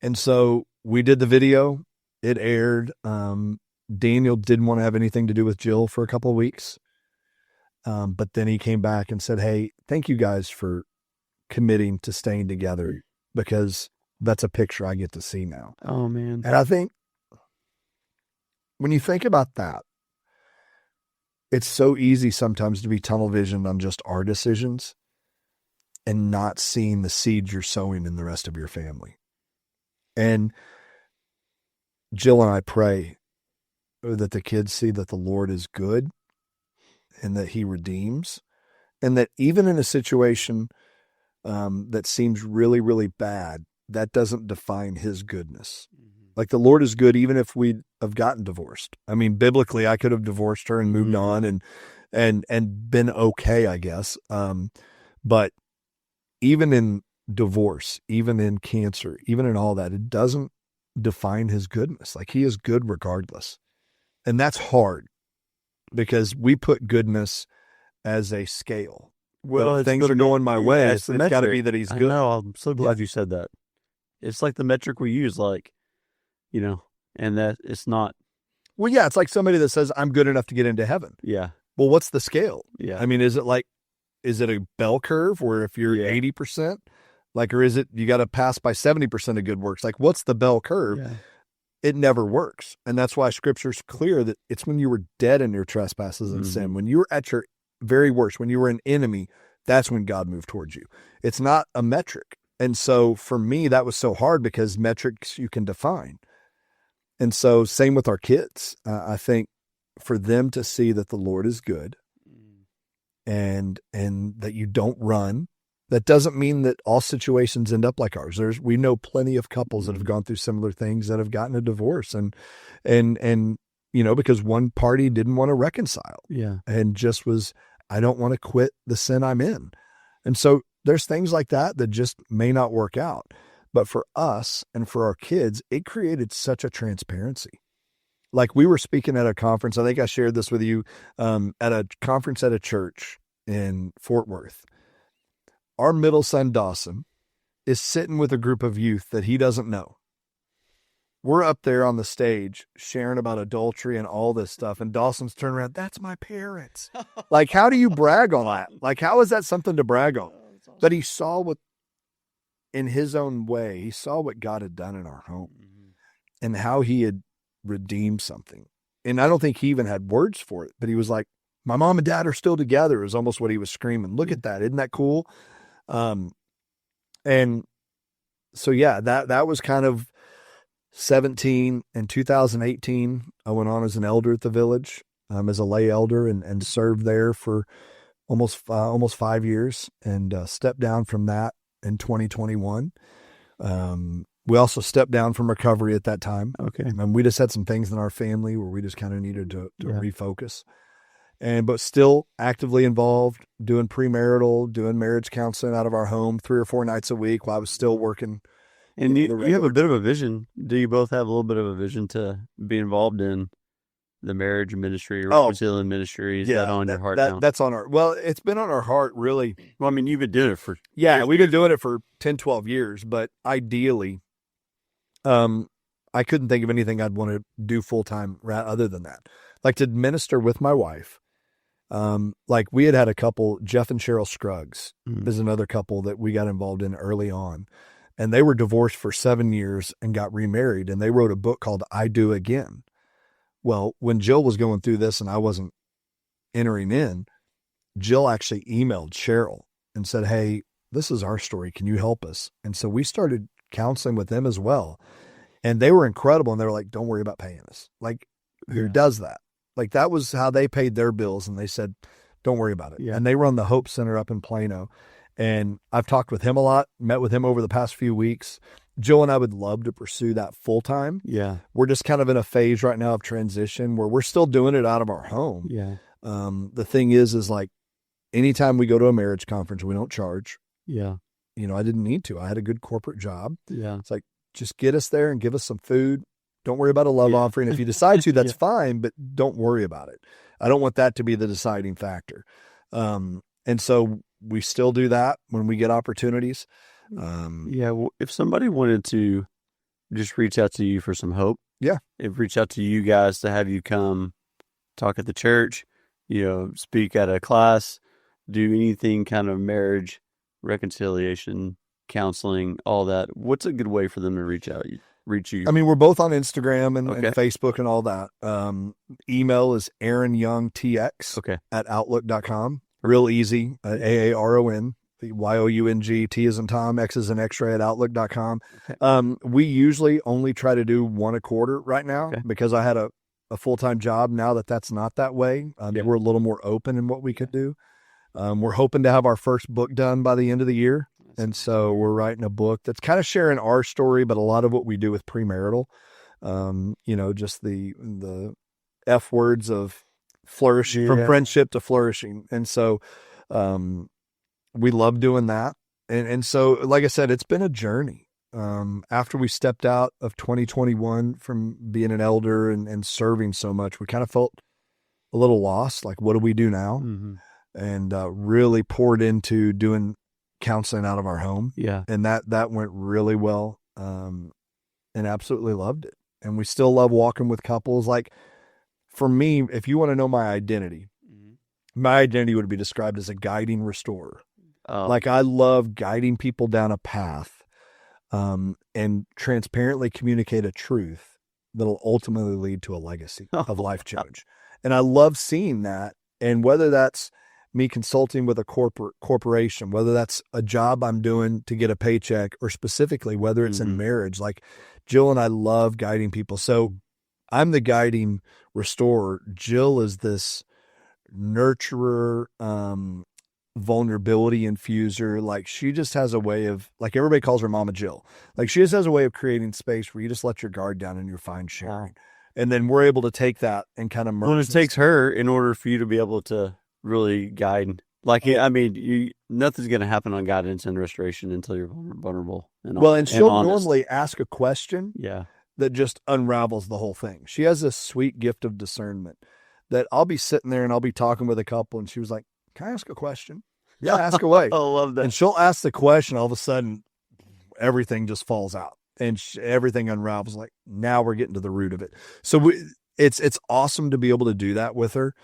D: And so we did the video. It aired. Daniel didn't want to have anything to do with Jill for a couple of weeks. But then he came back and said, hey, thank you guys for committing to staying together, because that's a picture I get to see now.
C: Oh, man.
D: And I think when you think about that, it's so easy sometimes to be tunnel visioned on just our decisions and not seeing the seeds you're sowing in the rest of your family. And Jill and I pray that the kids see that the Lord is good and that he redeems, and that even in a situation that seems really, really bad, that doesn't define his goodness. Like, the Lord is good even if we have gotten divorced. I mean, biblically, I could have divorced her and moved on and been okay, I guess. But even in divorce, even in cancer, even in all that, it doesn't define his goodness. Like, he is good regardless. And that's hard because we put goodness as a scale. Well, if things are going my way, it's got to be that he's good.
C: No, I'm so glad you said that. It's like the metric we use, like, you know, and that it's not.
D: Well, yeah, it's like somebody that says, I'm good enough to get into heaven.
C: Yeah.
D: Well, what's the scale?
C: Yeah.
D: I mean, is it a bell curve where if you're 80%, like, or is it, you got to pass by 70% of good works? Like, what's the bell curve?
C: Yeah.
D: It never works. And that's why scripture's clear that it's when you were dead in your trespasses and sin, when you were at your very worst, when you were an enemy, that's when God moved towards you. It's not a metric. And so for me, that was so hard because metrics you can define. And so same with our kids. I think for them to see that the Lord is good and that you don't run, that doesn't mean that all situations end up like ours. We know plenty of couples that have gone through similar things that have gotten a divorce and, you know, because one party didn't want to reconcile and just was, I don't want to quit the sin I'm in. And so there's things like that just may not work out. But for us and for our kids, it created such a transparency. Like, we were speaking at a conference. I think I shared this with you at a conference at a church in Fort Worth. Our middle son, Dawson, is sitting with a group of youth that he doesn't know. We're up there on the stage sharing about adultery and all this stuff. And Dawson's turning around, that's my parents. Like, how do you brag on that? Like, how is that something to brag on? But he saw in his own way, he saw what God had done in our home and how he had redeemed something. And I don't think he even had words for it, but he was like, my mom and dad are still together, is almost what he was screaming. Look at that. Isn't that cool? And so, yeah, that was kind of 17. In 2018, I went on as an elder at the village, as a lay elder and served there for almost 5 years, and stepped down from that in 2021. We also stepped down from recovery at that time.
C: Okay.
D: And we just had some things in our family where we just kind of needed to refocus. But still actively involved, doing premarital, doing marriage counseling out of our home 3 or 4 nights a week while I was still working.
C: And you have a bit of a vision. Do you both have a little bit of a vision to be involved in the marriage ministry or reconciling ministry? Is that on your heart now?
D: That's on it's been on our heart, really.
C: Well, I mean, you've been doing it for
D: we've been doing it for 10, 12 years, but ideally, I couldn't think of anything I'd want to do full time other than that. Like, to minister with my wife. Like, we had a couple, Jeff and Cheryl Scruggs is another couple that we got involved in early on, and they were divorced for 7 years and got remarried, and they wrote a book called I Do Again. Well, when Jill was going through this and I wasn't entering in, Jill actually emailed Cheryl and said, hey, this is our story. Can you help us? And so we started counseling with them as well. And they were incredible. And they were like, don't worry about paying us. Like, who does that? Like, that was how they paid their bills. And they said, don't worry about it. Yeah. And they run the Hope Center up in Plano. And I've talked with him a lot, met with him over the past few weeks. Jill and I would love to pursue that full time.
C: Yeah.
D: We're just kind of in a phase right now of transition where we're still doing it out of our home.
C: Yeah.
D: The thing is like, anytime we go to a marriage conference, we don't charge.
C: Yeah.
D: You know, I didn't need to. I had a good corporate job.
C: Yeah.
D: It's like, just get us there and give us some food. Don't worry about a love offering. If you decide to, that's fine, but don't worry about it. I don't want that to be the deciding factor. And so we still do that when we get opportunities.
C: If somebody wanted to just reach out to you for some hope,
D: Yeah.
C: They've reached out to you guys to have you come talk at the church, speak at a class, do anything kind of marriage, reconciliation, counseling, all that. What's a good way for them to reach you?
D: I mean, we're both on Instagram and
C: Okay.
D: Facebook and all that. Email is aaronyoungtx at outlook.com. Real easy. AARON, YOUNG, T as in Tom, X as in X-ray at outlook.com.
C: Okay.
D: We usually only try to do one a quarter right now because I had a full-time job. Now that's not that way. We're a little more open in what we could do. We're hoping to have our first book done by the end of the year. And so we're writing a book that's kind of sharing our story, but a lot of what we do with premarital, just the F words of flourishing, from friendship to flourishing. And so we love doing that. And so, like I said, it's been a journey. After we stepped out of 2021 from being an elder and serving so much, we kind of felt a little lost. Like, what do we do now?
C: Mm-hmm.
D: And really poured into doing counseling out of our home.
C: Yeah.
D: And that went really well. And absolutely loved it. And we still love walking with couples. Like, for me, if you want to know my identity would be described as a guiding restorer. Like, I love guiding people down a path, and transparently communicate a truth that'll ultimately lead to a legacy of life change. And I love seeing that. And whether that's me consulting with a corporation, whether that's a job I'm doing to get a paycheck, or specifically whether it's in marriage, like Jill and I love guiding people. So I'm the guiding restorer. Jill is this nurturer, vulnerability infuser. Like, she just has a way of, like, everybody calls her Mama Jill. Like, she just has a way of creating space where you just let your guard down and you're fine sharing. Wow. And then we're able to take that and kind of merge.
C: Well, it takes her in order for you to be able to really guide. Like, I mean, nothing's going to happen on guidance and restoration until you're vulnerable.
D: And she'll normally ask a question
C: Yeah.
D: that just unravels the whole thing. She has this sweet gift of discernment that I'll be sitting there and I'll be talking with a couple, and she was like, "Can I ask a question?" Yeah, ask away.
C: I love that.
D: And she'll ask the question. All of a sudden, everything just falls out and everything unravels. Like, now we're getting to the root of it. So it's awesome to be able to do that with her.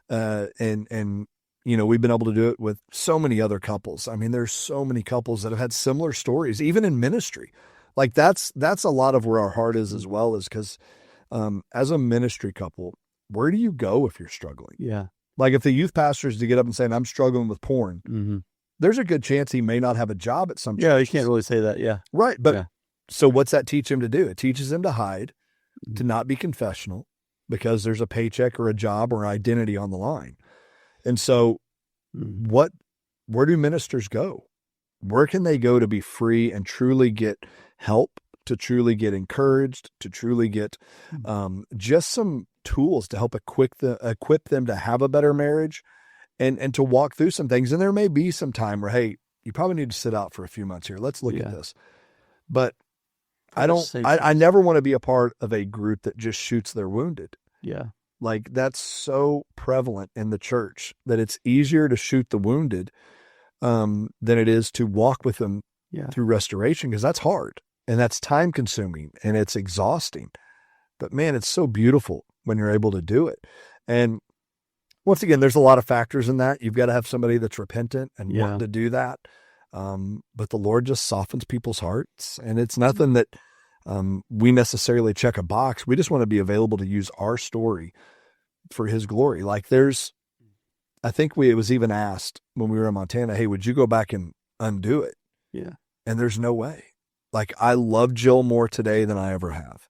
D: And we've been able to do it with so many other couples. I mean, there's so many couples that have had similar stories, even in ministry. Like, that's a lot of where our heart is as well, is because as a ministry couple, where do you go if you're struggling?
C: Yeah.
D: Like, if the youth pastor is to get up and say, "I'm struggling with porn," there's a good chance he may not have a job at some churches.
C: Yeah, you can't really say that. Yeah.
D: Right. But so what's that teach him to do? It teaches him to hide, to not be confessional, because there's a paycheck or a job or identity on the line. And so where do ministers go? Where can they go to be free and truly get help, to truly get encouraged, to truly get just some tools to help equip them to have a better marriage and to walk through some things? And there may be some time where, hey, you probably need to sit out for a few months here. Let's look at this. But I never want to be a part of a group that just shoots their wounded.
C: Yeah.
D: Like, that's so prevalent in the church that it's easier to shoot the wounded than it is to walk with them through restoration, because that's hard and that's time consuming and it's exhausting. But man, it's so beautiful when you're able to do it. And once again, there's a lot of factors in that. You've got to have somebody that's repentant and wanting to do that. But the Lord just softens people's hearts, and it's nothing that we necessarily check a box. We just want to be available to use our story for His glory. Like, I think it was even asked when we were in Montana, "Hey, would you go back and undo it?"
C: Yeah.
D: And there's no way. Like, I love Jill more today than I ever have.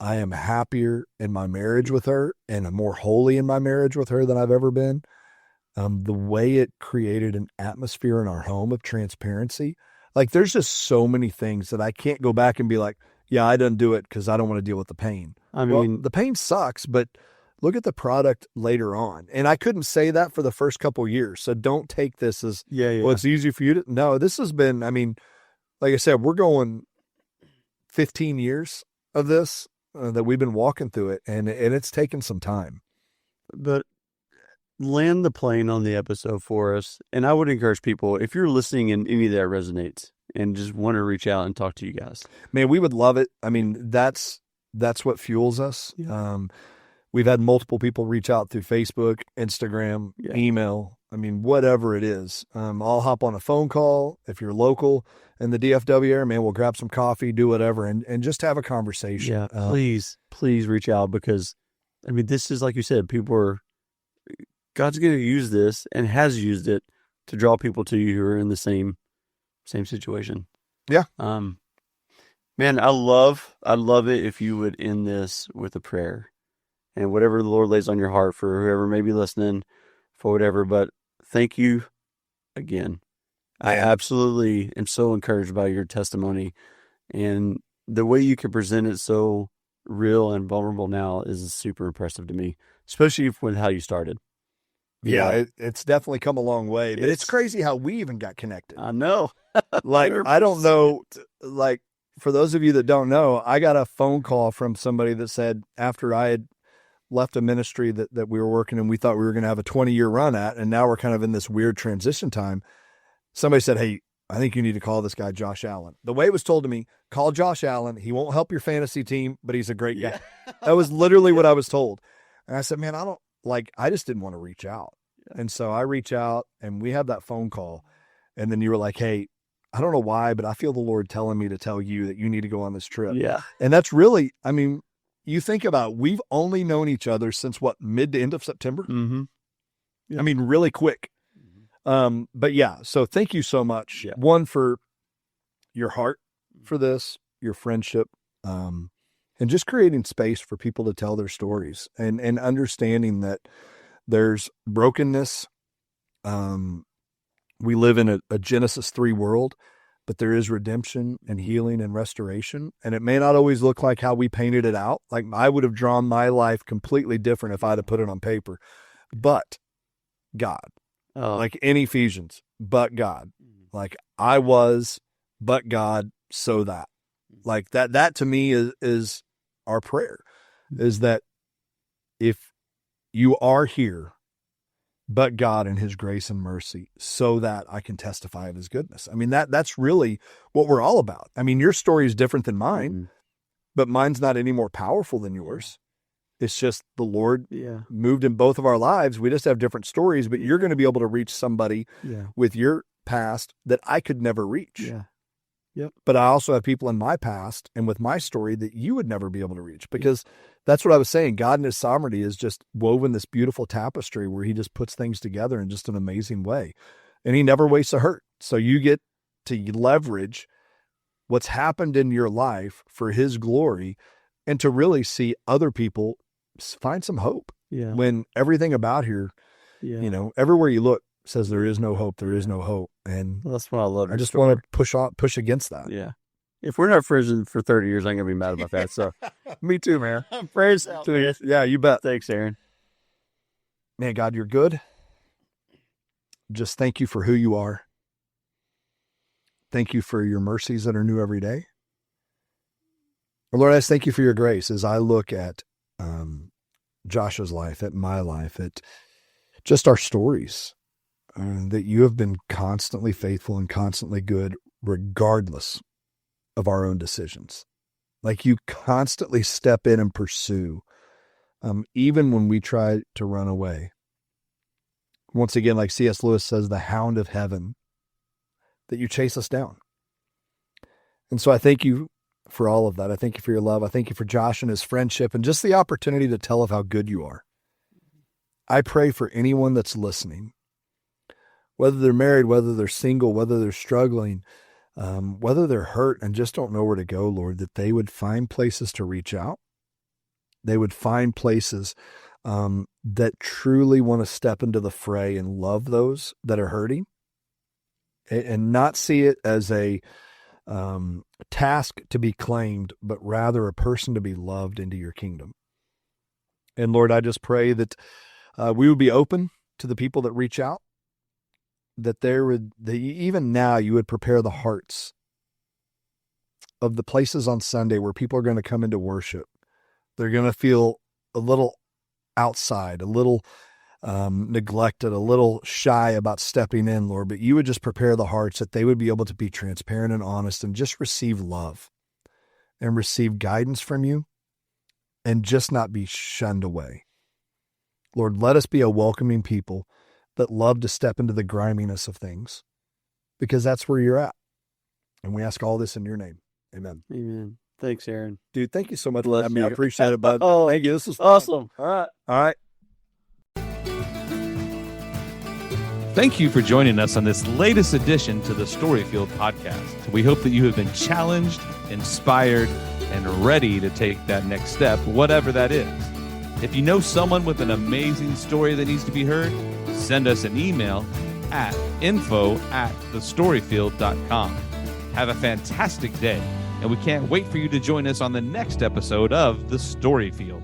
D: I am happier in my marriage with her and I'm more holy in my marriage with her than I've ever been. The way it created an atmosphere in our home of transparency. Like, there's just so many things that I can't go back and be like, "Yeah, I didn't do it because I don't want to deal with the pain." I mean, the pain sucks, but look at the product later on. And I couldn't say that for the first couple of years. So don't take this as, well, it's easy for you to. No, this has been, I mean, like I said, we're going 15 years of this that we've been walking through it, and it's taken some time.
C: But land the plane on the episode for us. And I would encourage people, if you're listening and any of that resonates, and just want to reach out and talk to you guys.
D: Man, we would love it. I mean, that's what fuels us.
C: Yeah.
D: We've had multiple people reach out through Facebook, Instagram,
C: Yeah.
D: email. I mean, whatever it is. I'll hop on a phone call if you're local in the DFW area, man. We'll grab some coffee, do whatever, and just have a conversation.
C: Yeah, please reach out, because I mean, this is, like you said, God's going to use this and has used it to draw people to you who are in the same situation.
D: Yeah.
C: Man, I love it if you would end this with a prayer, and whatever the Lord lays on your heart for whoever may be listening, for whatever. But thank you again. I absolutely am so encouraged by your testimony, and the way you can present it so real and vulnerable now is super impressive to me, especially with how you started.
D: Yeah, it's definitely come a long way. But it's crazy how we even got connected.
C: I know.
D: Like, I don't know, like, for those of you that don't know, I got a phone call from somebody that said, after I had left a ministry that we were working in, we thought we were going to have a 20-year run at, and now we're kind of in this weird transition time. Somebody said, hey, I think you need to call this guy Josh Allen. The way it was told to me, call Josh Allen. He won't help your fantasy team, but he's a great guy. That was literally what I was told. And I said, man, I just didn't want to reach out. And so I reach out, and we had that phone call. And then you were like, hey, I don't know why, but I feel the Lord telling me to tell you that you need to go on this trip.
C: Yeah.
D: And that's really, I mean, you think about, we've only known each other since mid to end of September?
C: Mm-hmm. Yeah.
D: I mean, really quick. But yeah, so thank you so much.
C: Yeah.
D: One, for your heart for this, your friendship, and just creating space for people to tell their stories, and understanding that there's brokenness. We live in a Genesis 3 world, but there is redemption and healing and restoration. And it may not always look like how we painted it out. Like, I would have drawn my life completely different if I'd have put it on paper, but God. Like in Ephesians, but God. Like, I was, but God, so that. Like, that to me is our prayer, is that if you are here, but God and his grace and mercy, so that I can testify of his goodness. I mean, that's really what we're all about. I mean, your story is different than mine, but mine's not any more powerful than yours. It's just the Lord moved in both of our lives. We just have different stories, but you're going to be able to reach somebody with your past that I could never reach.
C: Yeah. Yep.
D: But I also have people in my past and with my story that you would never be able to reach, because that's what I was saying. God in his sovereignty is just woven this beautiful tapestry where he just puts things together in just an amazing way. And he never wastes a hurt. So you get to leverage what's happened in your life for his glory, and to really see other people find some hope.
C: Yeah.
D: When everything about here, you know, everywhere you look says there is no hope, there is no hope. And
C: Well, that's what I love.
D: I just want to push against that.
C: Yeah. If we're not friends for 30 years, I'm going to be mad about that. So,
D: Me too, man.
C: prayers out, man.
D: Yeah, you bet.
C: Thanks, Aaron.
D: Man, God, you're good. Just thank you for who you are. Thank you for your mercies that are new every day. Lord, I just thank you for your grace as I look at Josh's life, at my life, at just our stories, that you have been constantly faithful and constantly good, regardless of our own decisions. Like, you constantly step in and pursue, even when we try to run away. Once again, like C.S. Lewis says, the hound of heaven, that you chase us down. And so I thank you for all of that. I thank you for your love. I thank you for Josh and his friendship, and just the opportunity to tell of how good you are. I pray for anyone that's listening, whether they're married, whether they're single, whether they're struggling, whether they're hurt and just don't know where to go, Lord, that they would find places to reach out. They would find places that truly want to step into the fray and love those that are hurting, and not see it as a task to be claimed, but rather a person to be loved into your kingdom. And Lord, I just pray that we would be open to the people that reach out, that even now you would prepare the hearts of the places on Sunday where people are going to come into worship. They're going to feel a little outside, a little neglected, a little shy about stepping in, Lord, but you would just prepare the hearts that they would be able to be transparent and honest and just receive love and receive guidance from you and just not be shunned away. Lord, let us be a welcoming people that love to step into the griminess of things, because that's where you're at. And we ask all this in your name. Amen.
C: Amen. Thanks, Aaron.
D: Dude, thank you so much.
C: Bless you.
D: I appreciate it, bud.
C: Oh,
D: thank you. This was
C: awesome. All right.
D: All right.
A: Thank you for joining us on this latest edition to the Storyfield podcast. We hope that you have been challenged, inspired, and ready to take that next step, whatever that is. If you know someone with an amazing story that needs to be heard, send us an email at info@thestoryfield.com. Have a fantastic day, and we can't wait for you to join us on the next episode of The Storyfield.